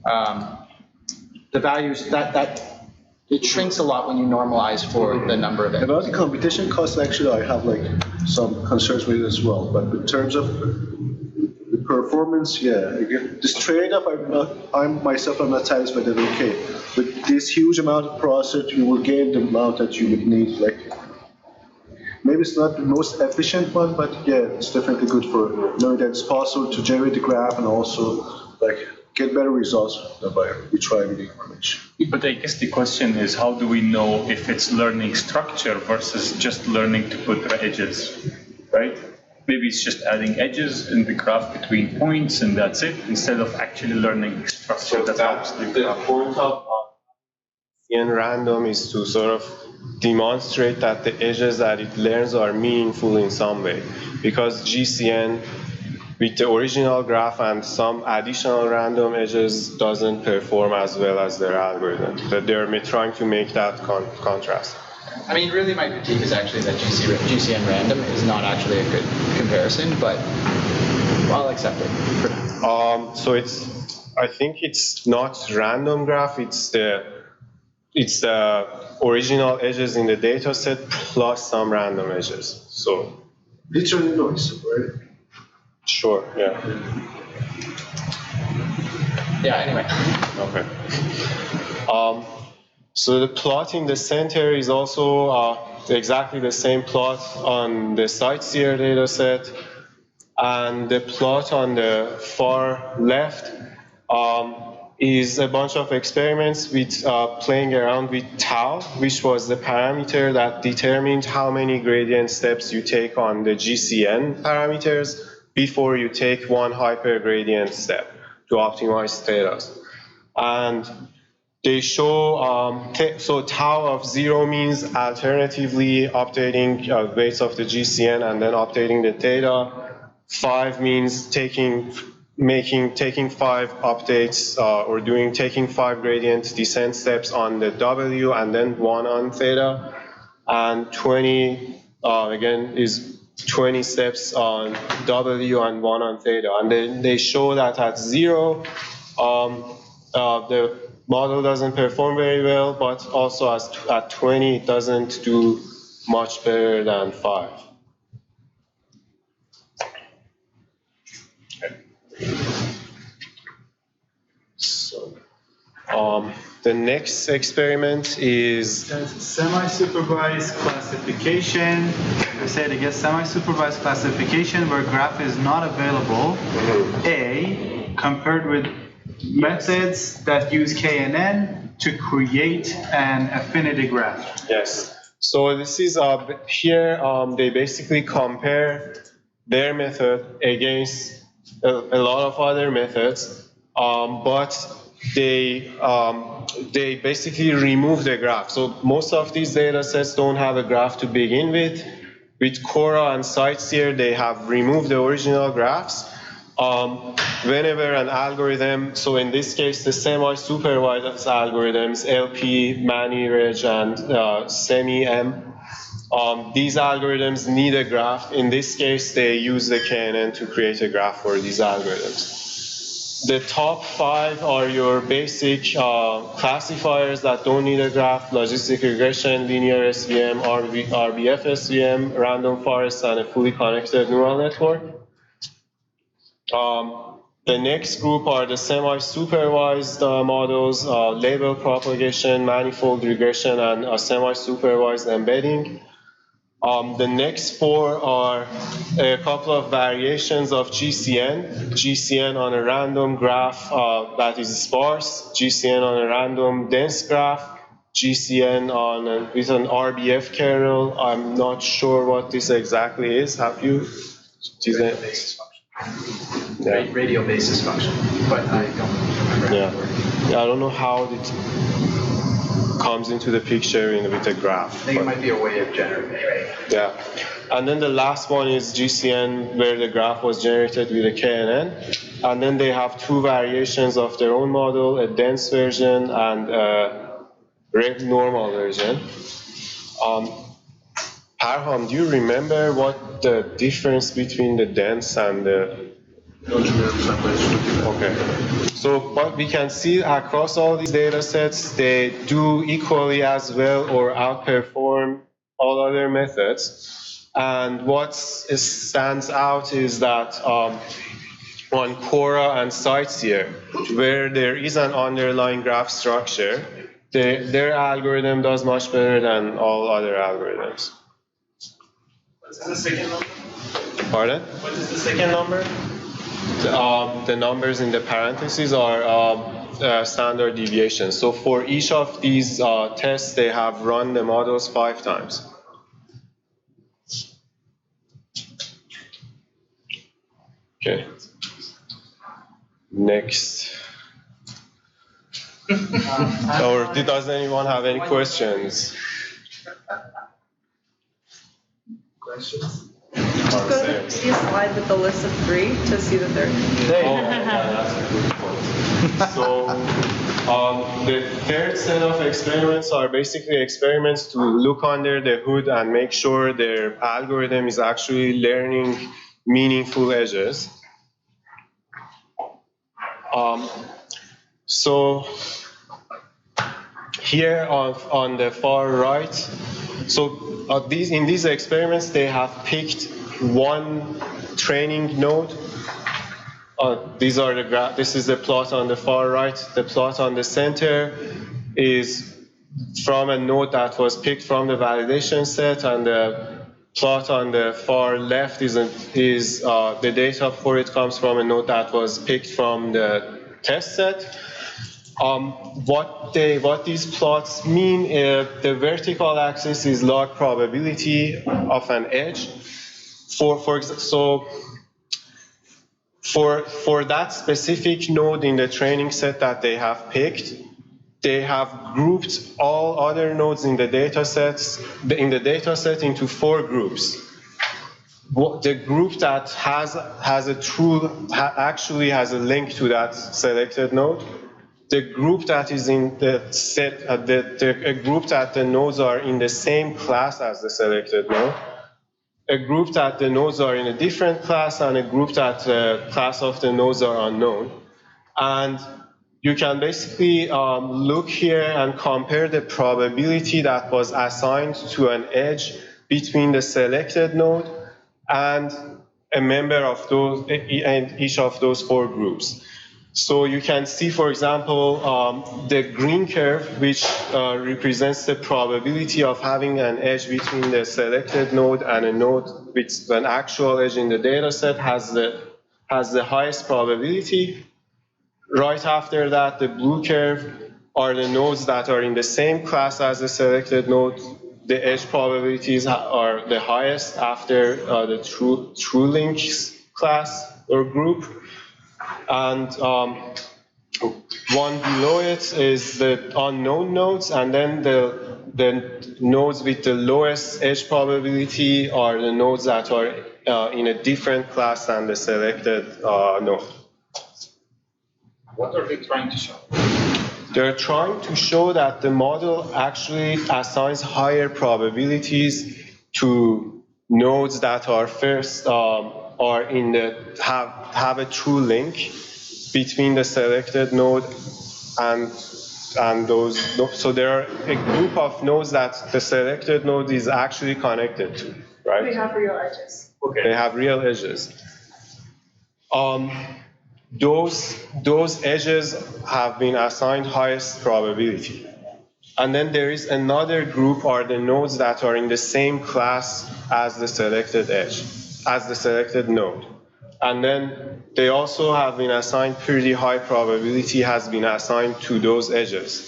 the values that it shrinks a lot when you normalize for the number of edges. About the computation cost, actually, I have like some concerns with it as well. But in terms of the performance, this trade-off, I'm myself not satisfied that with this huge amount of process, you will gain the amount that you would need. Like, maybe it's not the most efficient one, but it's definitely good for knowing that it's possible to generate the graph and also like get better results by retrieving the information. But I guess the question is, how do we know if it's learning structure versus just learning to put edges, right? Maybe it's just adding edges in the graph between points and that's it, instead of actually learning structure that helps the graph. The point of GCN random is to sort of demonstrate that the edges that it learns are meaningful in some way. Because GCN with the original graph and some additional random edges doesn't perform as well as their algorithm. But they're trying to make that contrast. I mean, really my critique is actually that GCN random is not actually a good comparison, but I'll accept it for now. So I think it's not random graph, it's the original edges in the data set plus some random edges. So literally noise, right? Sure, yeah. Yeah, anyway. Okay. So the plot in the center is also exactly the same plot on the Sightseer data set. And the plot on the far left is a bunch of experiments with playing around with tau, which was the parameter that determined how many gradient steps you take on the GCN parameters before you take one hypergradient step to optimize theta. And they show, so tau of 0 means alternatively updating weights of the GCN and then updating the theta. 5 means taking 5 updates or taking 5 gradient descent steps on the W and then 1 on theta. And 20 again is 20 steps on W and 1 on theta. And then they show that at 0, the model doesn't perform very well, but also at 20, it doesn't do much better than 5. So, the next experiment is semi-supervised classification. I said it gets semi-supervised classification where graph is not available. A, compared with methods that use KNN to create an affinity graph. Yes. So this is here. They basically compare their method against a lot of other methods, but they basically remove the graph. So most of these data sets don't have a graph to begin with. With Cora and Sightseer, they have removed the original graphs. Whenever an algorithm, so in this case, the semi-supervised algorithms, LP, MANI-REG, and SEMI-M, these algorithms need a graph. In this case, they use the KNN to create a graph for these algorithms. The top 5 are your basic classifiers that don't need a graph: logistic regression, linear SVM, RBF SVM, random forest, and a fully connected neural network. The next group are the semi-supervised models, label propagation, manifold regression, and semi-supervised embedding. The next 4 are a couple of variations of GCN. GCN on a random graph that is sparse, GCN on a random dense graph, GCN with an RBF kernel. I'm not sure what this exactly is. Have you? Radio basis function. Yeah. Radio basis function, but I don't remember. Yeah, I don't know how it comes into the picture with a graph. I think it might be a way of generating it. Yeah, and then the last one is GCN, where the graph was generated with a KNN, and then they have 2 variations of their own model: a dense version and a normal version. Parham, do you remember what the difference between the dense and the... Okay. So what we can see across all these data sets, they do equally as well or outperform all other methods. And what stands out is that on Cora and Sightseer, where there is an underlying graph structure, their algorithm does much better than all other algorithms. What is the second number? Pardon? What is the second number? The numbers in the parentheses are standard deviations. So for each of these tests, they have run the models 5 times. Okay. Next. Or does anyone have any questions? Questions? Just go to the previous slide with the list of 3 to see the third. Yeah, that's a good point. So the third set of experiments are basically experiments to look under the hood and make sure their algorithm is actually learning meaningful edges. So here on the far right, so in these experiments, they have picked one training node. These are the this is the plot on the far right. The plot on the center is from a node that was picked from the validation set, and the plot on the far left is the data for it comes from a node that was picked from the test set. What these plots mean is the vertical axis is log probability of an edge. For that specific node in the training set that they have picked, they have grouped all other nodes in the data set into 4 groups. The group that actually has a link to that selected node. The group that is in the set, a group that the nodes are in the same class as the selected node, a group that the nodes are in a different class and a group that the class of the nodes are unknown. And you can basically look here and compare the probability that was assigned to an edge between the selected node and a member of those, and each of those four groups. So you can see, for example, the green curve, which represents the probability of having an edge between the selected node and a node with an actual edge in the data set has the highest probability. Right after that, the blue curve are the nodes that are in the same class as the selected node. The edge probabilities are the highest after the true links class or group. And one below it is the unknown nodes, and then the nodes with the lowest edge probability are the nodes that are in a different class than the selected node. What are they trying to show? They're trying to show that the model actually assigns higher probabilities to nodes that are first are in the have a true link between the selected node and those. So there are a group of nodes that the selected node is actually connected to, right? They have real edges. Okay. They have real edges. Those edges have been assigned highest probability. And then there is another group, are the nodes that are in the same class as the selected edge, as the selected node. And then they also have been assigned pretty high probability has been assigned to those edges.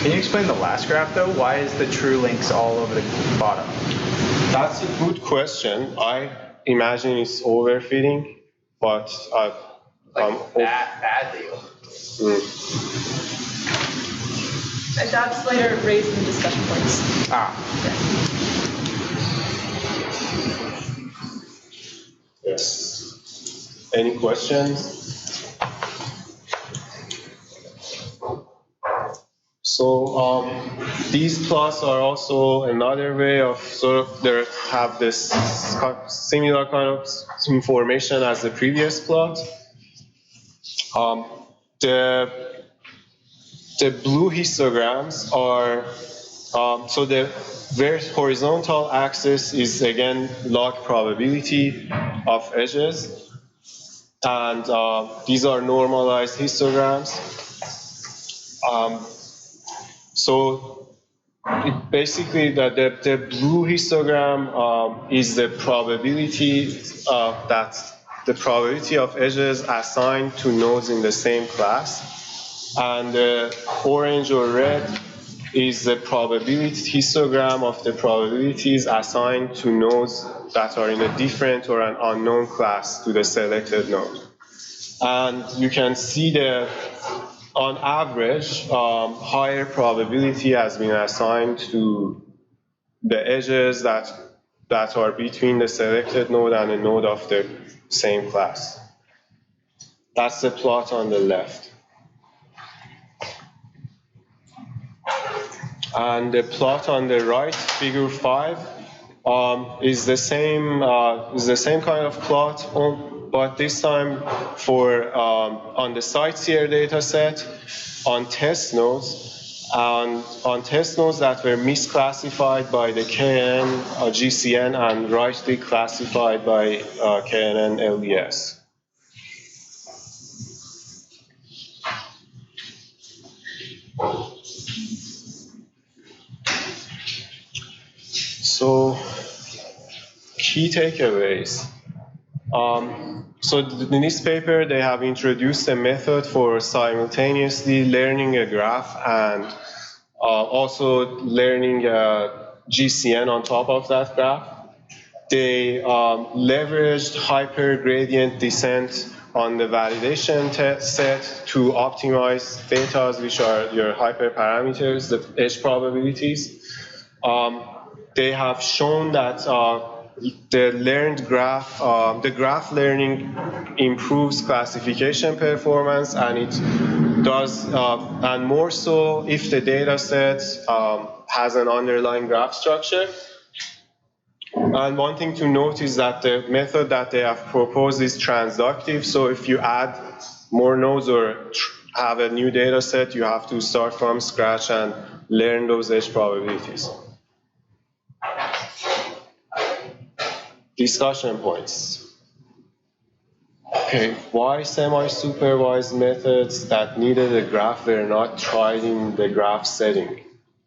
Can you explain the last graph though? Why is the true links all over the bottom? That's a good question. I imagine it's overfitting, but bad deal. And that's later raised in discussion points. Yes. Any questions? So these plots are also another way of sort of have this similar kind of information as the previous plot. The blue histograms are so the horizontal axis is again log probability of edges, and these are normalized histograms. So basically the blue histogram is the probability that the probability of edges assigned to nodes in the same class, and the orange or red is the probability histogram of the probabilities assigned to nodes that are in a different or an unknown class to the selected node. And you can see that on average, higher probability has been assigned to the edges that are between the selected node and a node of the same class. That's the plot on the left. And the plot on the right, figure 5, is the same kind of plot, but this time for on the sightseer data set on test nodes, and on test nodes that were misclassified by the KNN GCN and rightly classified by KNN LES. So, key takeaways. So in this paper, they have introduced a method for simultaneously learning a graph and also learning GCN on top of that graph. They leveraged hypergradient descent on the validation set to optimize thetas, which are your hyperparameters, the edge probabilities. They have shown that the learned graph, the graph learning improves classification performance, and it does, and more so if the data set has an underlying graph structure. And one thing to note is that the method that they have proposed is transductive. So if you add more nodes or have a new data set, you have to start from scratch and learn those edge probabilities. Discussion points. Okay, why semi-supervised methods that needed a graph were not tried in the graph setting?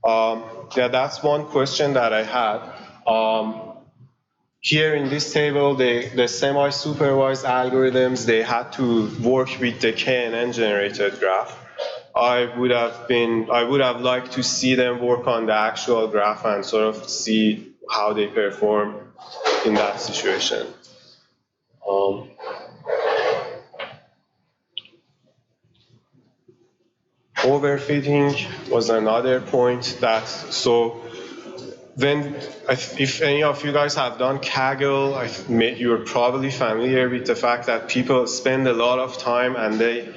Yeah, that's one question that I had. Here in this table, the semi-supervised algorithms, they had to work with the KNN generated graph. I would have liked to see them work on the actual graph and sort of see how they perform in that situation. Overfitting was another point that, so when, if any of you guys have done Kaggle, you're probably familiar with the fact that people spend a lot of time and they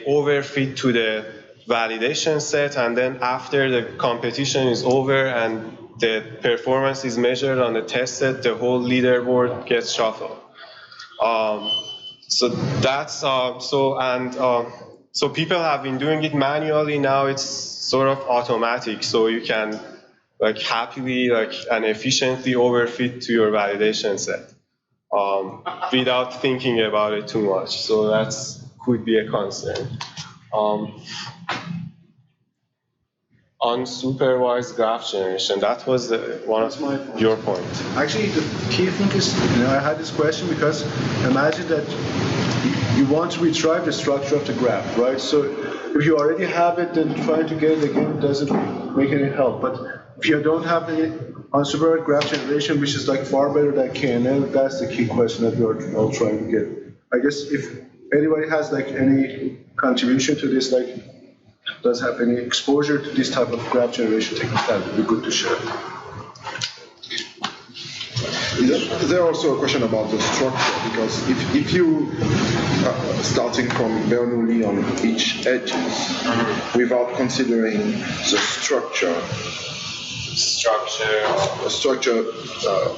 overfit to the validation set, and then after the competition is over and the performance is measured on the test set, the whole leaderboard gets shuffled. So that's so people have been doing it manually. Now it's sort of automatic, so you can happily and efficiently overfit to your validation set without thinking about it too much. So that's could be a concern. Unsupervised graph generation, that was one of your points. Actually, the key thing is, I had this question because imagine that you want to retrieve the structure of the graph, right? So if you already have it, then trying to get it again doesn't make any help. But if you don't have any unsupervised graph generation, which is far better than KNN, that's the key question that we're all trying to get. I guess if anybody has any contribution to this, does have any exposure to this type of graph generation technique, that would be good to share. Is there also a question about the structure? Because if you starting from Bernoulli on each edges without considering the structure,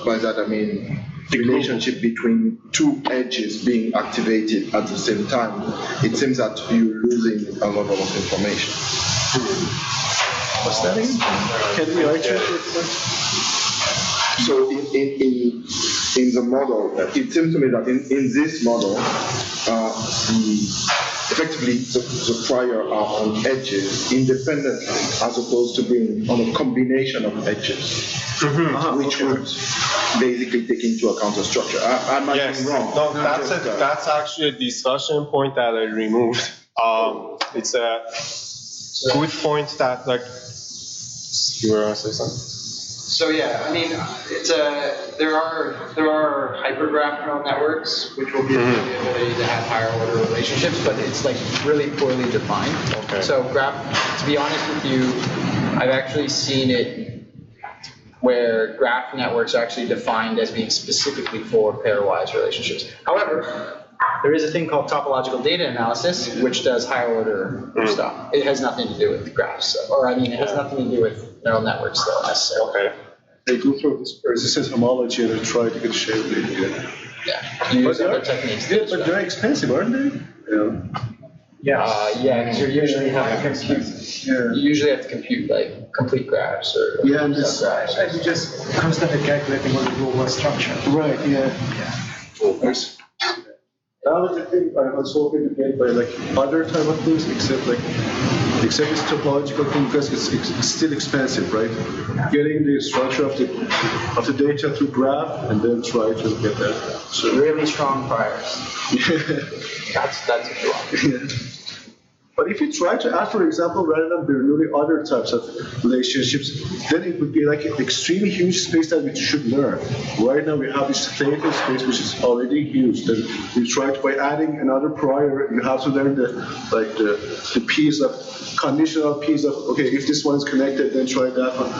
by that I mean relationship between two edges being activated at the same time, it seems that you're losing a lot of information. What's that again? Can we argue it? So in the model, it seems to me that in this model, effectively the prior are on edges independently as opposed to being on a combination of edges, which would basically take into account the structure. I might be wrong. No, that's actually a discussion point that I removed. It's a good point that you were going to say something. So yeah, I mean, there are hypergraph neural networks which will give you the ability to have higher order relationships, but it's really poorly defined. Okay. So to be honest with you, I've actually seen it where graph networks are actually defined as being specifically for pairwise relationships. However, there is a thing called topological data analysis, which does higher order stuff. It has nothing to do with graphs, it has nothing to do with neural networks though necessarily. Okay. They go through this persistent homology and try to get shape data. Yeah. You use other techniques. Yeah, but they're expensive, aren't they? Yeah. Yeah, because you usually have to compute. Yeah. You usually have to compute complete graphs or subgraphs. And you just constantly calculating what the rule structure. Right. Yeah. That was the thing I was hoping to get by other type of things, except it's topological thing because it's still expensive, right? Getting the structure of the data through graph and then try to get that. So really strong priors. That's what you want. Yeah. But if you try to add, for example, rather than Bernoulli, other types of relationships, then it would be an extremely huge space that we should learn. Right now we have this theta space which is already huge. Then you try to, by adding another prior, you have to learn the piece of conditional piece of, okay, if this one is connected, then try that one.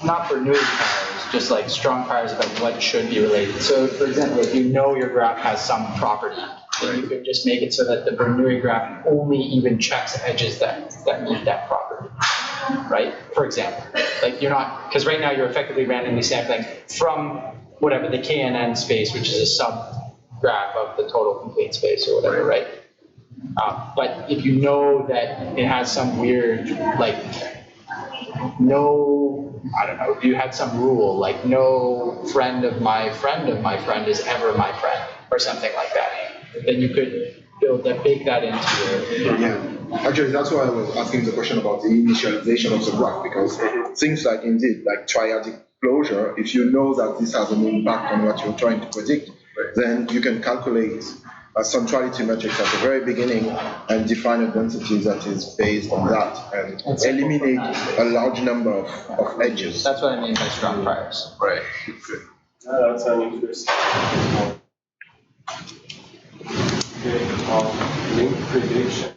Not Bernoulli priors, just strong priors about what should be related. So for example, if you know your graph has some property, you could just make it so that the Bernoulli graph only even checks edges that meet that property. right? For example, like you're not, because right now you're effectively randomly sampling from whatever the KNN space, which is a sub-graph of the total complete space or whatever, right? But if you know that it has some weird, like, no, I don't know, you had some rule, like no friend of my friend is ever my friend, or something like that, then you could bake that into your... Yeah, actually that's why I was asking the question about the initialization of the graph, because things like indeed, like triadic closure, if you know that this has an impact on what you're trying to predict, then you can calculate a centrality matrix at the very beginning and define a density that is based on that and eliminate a large number of edges. That's what I mean by strong priors. Right. Good. That's an interesting. Okay, link prediction.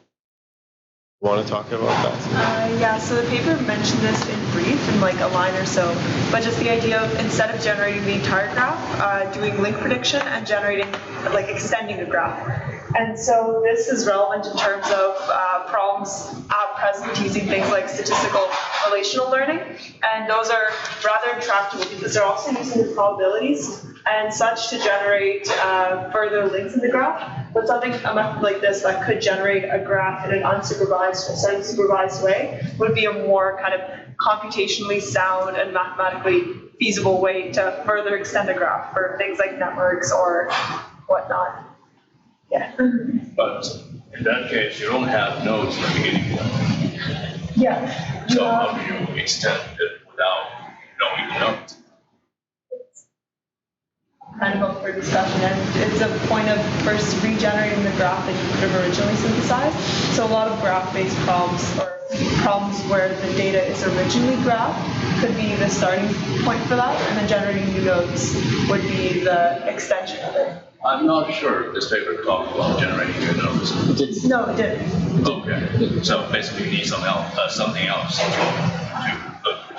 Want to talk about that? Yeah, so the paper mentioned this in brief, in like a line or so, but just the idea of instead of generating the entire graph, doing link prediction and generating, like extending a graph. And so this is relevant in terms of problems at present using things like statistical relational learning, and those are rather intractable because they're also using the probabilities and such to generate further links in the graph. But something, a method like this that could generate a graph in an unsupervised or semi-supervised way would be a more kind of computationally sound and mathematically feasible way to further extend a graph for things like networks or whatnot. Yeah. But in that case, you don't have nodes in the beginning. Yeah. So how do you extend it without knowing the nodes? Kind of up for discussion, and it's a point of first regenerating the graph that you could have originally synthesized. So a lot of graph-based problems, or problems where the data is originally graphed, could be the starting point for that, and then generating new nodes would be the extension of it. I'm not sure this paper talked about generating new nodes. No, it didn't. Okay, so basically you need something else to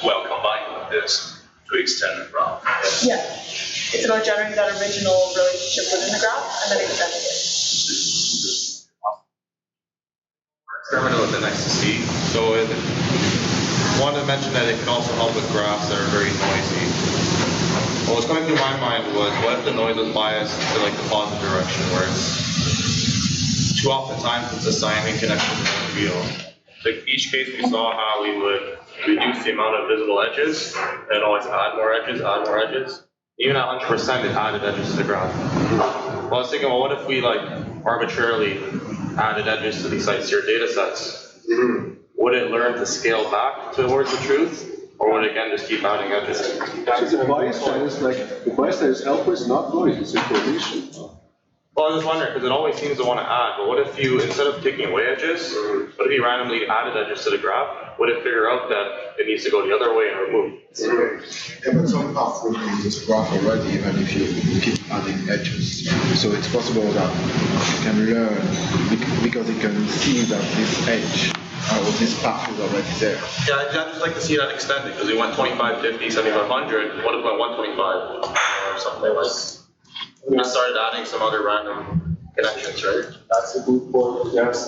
well combined with this to extend the graph. Yeah. It's about generating that original relationship within the graph and then extending it. Experimental with AISC. So it wanted to mention that it can also help with graphs that are very noisy. What was coming through my mind was, what if the noise was biased to like the positive direction, where it's too often times it's assigning connections in the field. Like each case we saw how we would reduce the amount of visible edges and always add more edges. Even at 100%, it added edges to the graph. Well, I was thinking, well, what if we like arbitrarily added edges to these CiteSeer data sets? Would it learn to scale back towards the truth, or would it again just keep adding edges? Actually, the bias that is alpha is not noise, it's information. Well, I was just wondering, because it always seems to want to add, but what if you, instead of taking away edges, what if you randomly added edges to the graph? Would it figure out that it needs to go the other way and remove? Yeah, but some paths will be in this graph already, even if you keep adding edges. So it's possible that you can learn because you can see that this edge or this path is already there. Yeah, I'd just like to see that extended, because we went 25, 50, 7500. What if we went 125 or something like that? We just started adding some other random connections, right? That's a good point. Yes.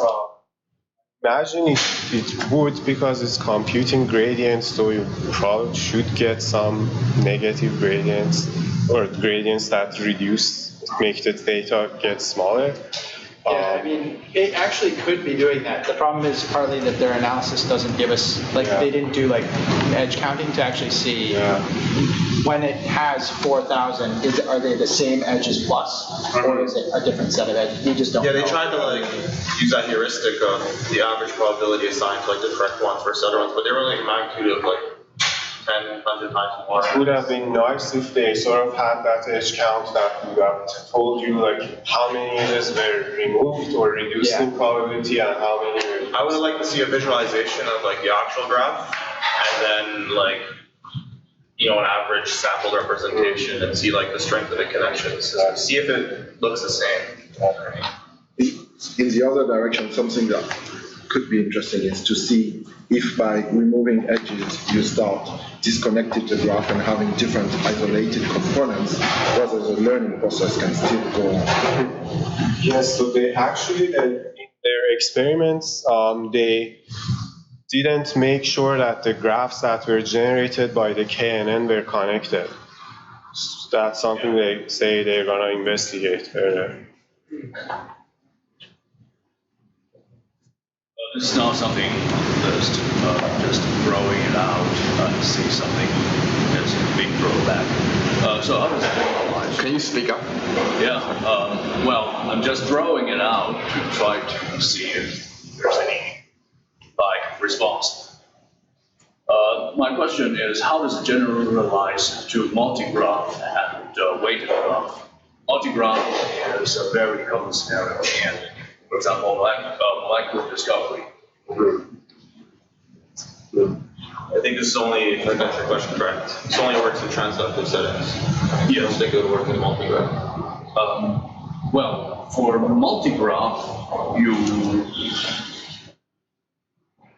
Imagine it would, because it's computing gradients, so you probably should get some negative gradients or gradients that make the data get smaller. Yeah, I mean, it actually could be doing that. The problem is partly that their analysis doesn't give us, like, they didn't do like edge counting to actually see when it has 4,000, are they the same edges plus, or is it a different set of edges? You just don't know. Yeah, they tried to like use that heuristic of the average probability assigned to like the correct ones versus other ones, but they were like a magnitude of like 10, 100 times more. It would have been nice if they sort of had that edge count that would have told you like how many edges were removed or reduced in probability and how many were. I would like to see a visualization of like the actual graph and then like, you know, an average sample representation and see like the strength of the connections. See if it looks the same. In the other direction, something that could be interesting is to see if by removing edges you start disconnecting the graph and having different isolated components, whether the learning process can still go on. Yes, so they actually, in their experiments, they didn't make sure that the graphs that were generated by the KNN were connected. That's something they say they're gonna investigate further. It's not something just throwing it out and see something that's being thrown back. So how does it generalize? Can you speak up? Yeah, well, I'm just throwing it out to try to see if there's any, like, response. My question is, how does it generalize to multi-graph and weighted graph? Multi-graph is a very common scenario in, for example, molecular discovery. I think this is only, if I got your question correct, this only works in transductive settings. You don't think it would work in multi-graph? Well, for multi-graph,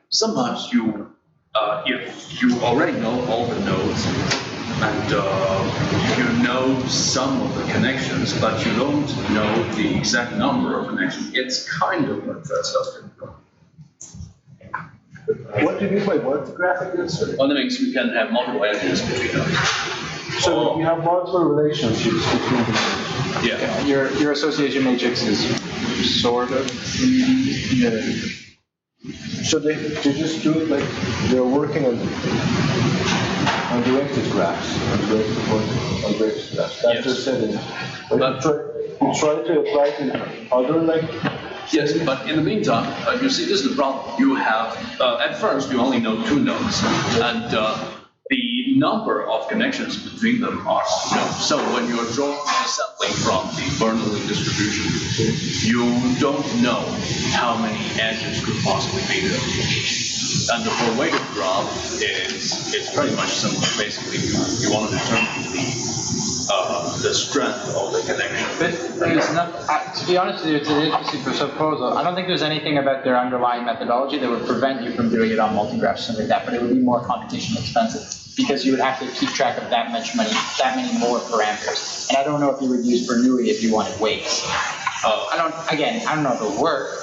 sometimes if you already know all the nodes and you know some of the connections, but you don't know the exact number of connections, it's kind of like transductive. What do you mean by multi-graph again, sir? Well, that means you can have multiple edges between them. So you have multiple relationships between them. Yeah. Your association matrix is sort of. Yeah. So they just do it like they're working on undirected graphs, undirected graphs. That's the setting. But you try to apply it other like. Yes, but in the meantime, you see, this is the problem. You have, at first, you only know two nodes, and the number of connections between them are known. So when you're drawing a sampling from the Bernoulli distribution, you don't know how many edges could possibly be there. And the for weighted graph it's pretty much simple. Basically, you want to determine the strength of the connection. But it's not, to be honest with you, it's an interesting proposal. I don't think there's anything about their underlying methodology that would prevent you from doing it on multi-graph or something like that, but it would be more computationally expensive because you would have to keep track of that many more parameters. And I don't know if you would use Bernoulli if you wanted weights. I don't know if it would work.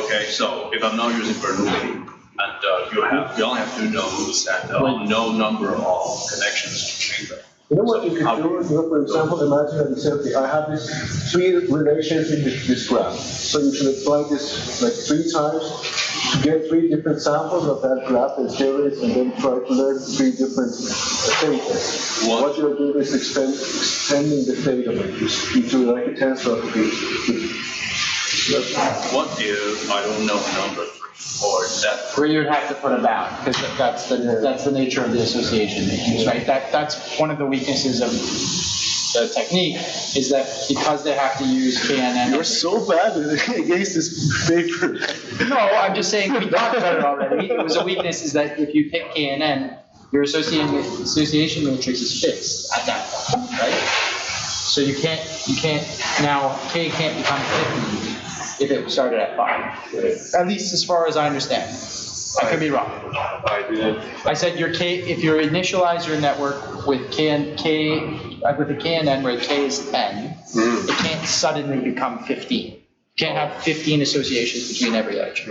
Okay, so if I'm not using Bernoulli, and you only have two nodes and no number of connections between them. You know what you could do? For example, imagine that you say, okay, I have these three relations in this graph. So you should apply this like 3 times to get 3 different samples of that graph and series, and then try to learn 3 different things. What you're doing is extending the theta matrix into like a tensor of What if I don't know the number? Or that where you'd have to put a bound, because that's the nature of the association matrix, right? That's one of the weaknesses of the technique, is that because they have to use KNN. You're so bad against this paper. No, I'm just saying we talked about it already. It was a weakness is that if you pick KNN, your association matrix is fixed at that point, right? So you can't now K can't become 50 if it started at 5. At least as far as I understand. I could be wrong. I said your K, if you initialize your network with with a KNN where K is n, it can't suddenly become 15. You can't have 15 associations between every edge.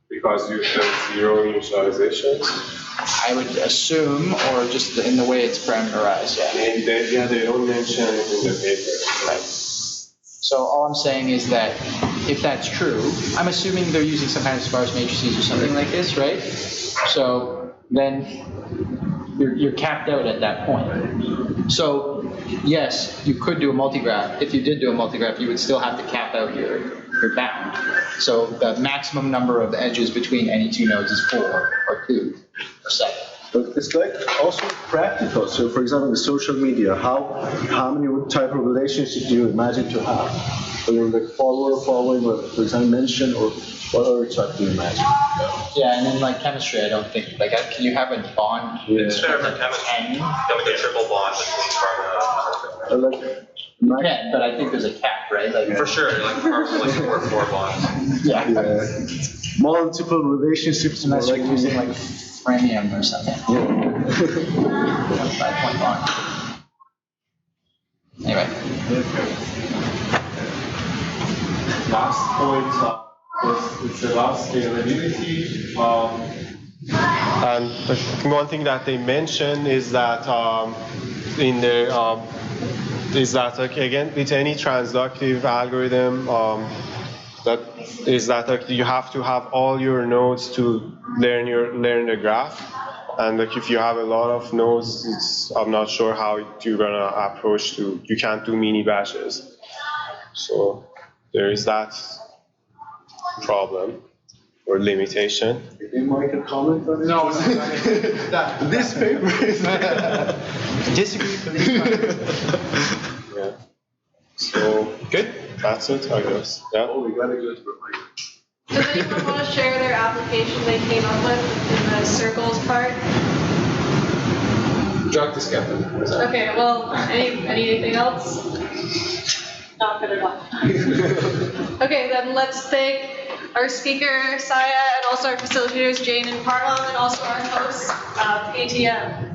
Because you have 0 initializations? I would assume, or just in the way it's parameterized, yeah. Maybe they don't mention it in the paper. Right. So all I'm saying is that if that's true, I'm assuming they're using some kind of sparse matrices or something like this, right? So then you're capped out at that point. So yes, you could do a multigraph. If you did do a multigraph, you would still have to cap out your bound. So the maximum number of edges between any 2 nodes is 4 or 2 or 7. But it's like also practical. So for example, in social media, how many type of relationships do you imagine to have? Whether like following, or for example, mention, or what other type do you imagine? Yeah, and then like chemistry, I don't think, like, can you have a bond? Yeah. It's fair for chemistry. You have like a triple bond between carbon. Yeah, but I think there's a cap, right? Like, For sure, like carbon like 4 bonds. yeah. Multiple relationships. Unless like you're using like premium or something. Yeah. 5-point bond. Anyway. Last point It's about scalability. And I think one thing that they mention is that again, with any transductive algorithm, you have to have all your nodes to learn the graph. And like if you have a lot of nodes, I'm not sure how you're gonna approach you can't do mini batches. So there is that problem or limitation. Did you make a comment on it? No, This paper is. Disagree. Yeah. So good. That's it, I guess. Yeah. Oh, we got a good reminder. Does anyone want to share their application they came up with in the circles part? Drug discovery. Okay, well, anything else? Not good enough. Okay, then let's thank our speaker, Sia, and also our facilitators, Jane and Parham, and also our host, ATM.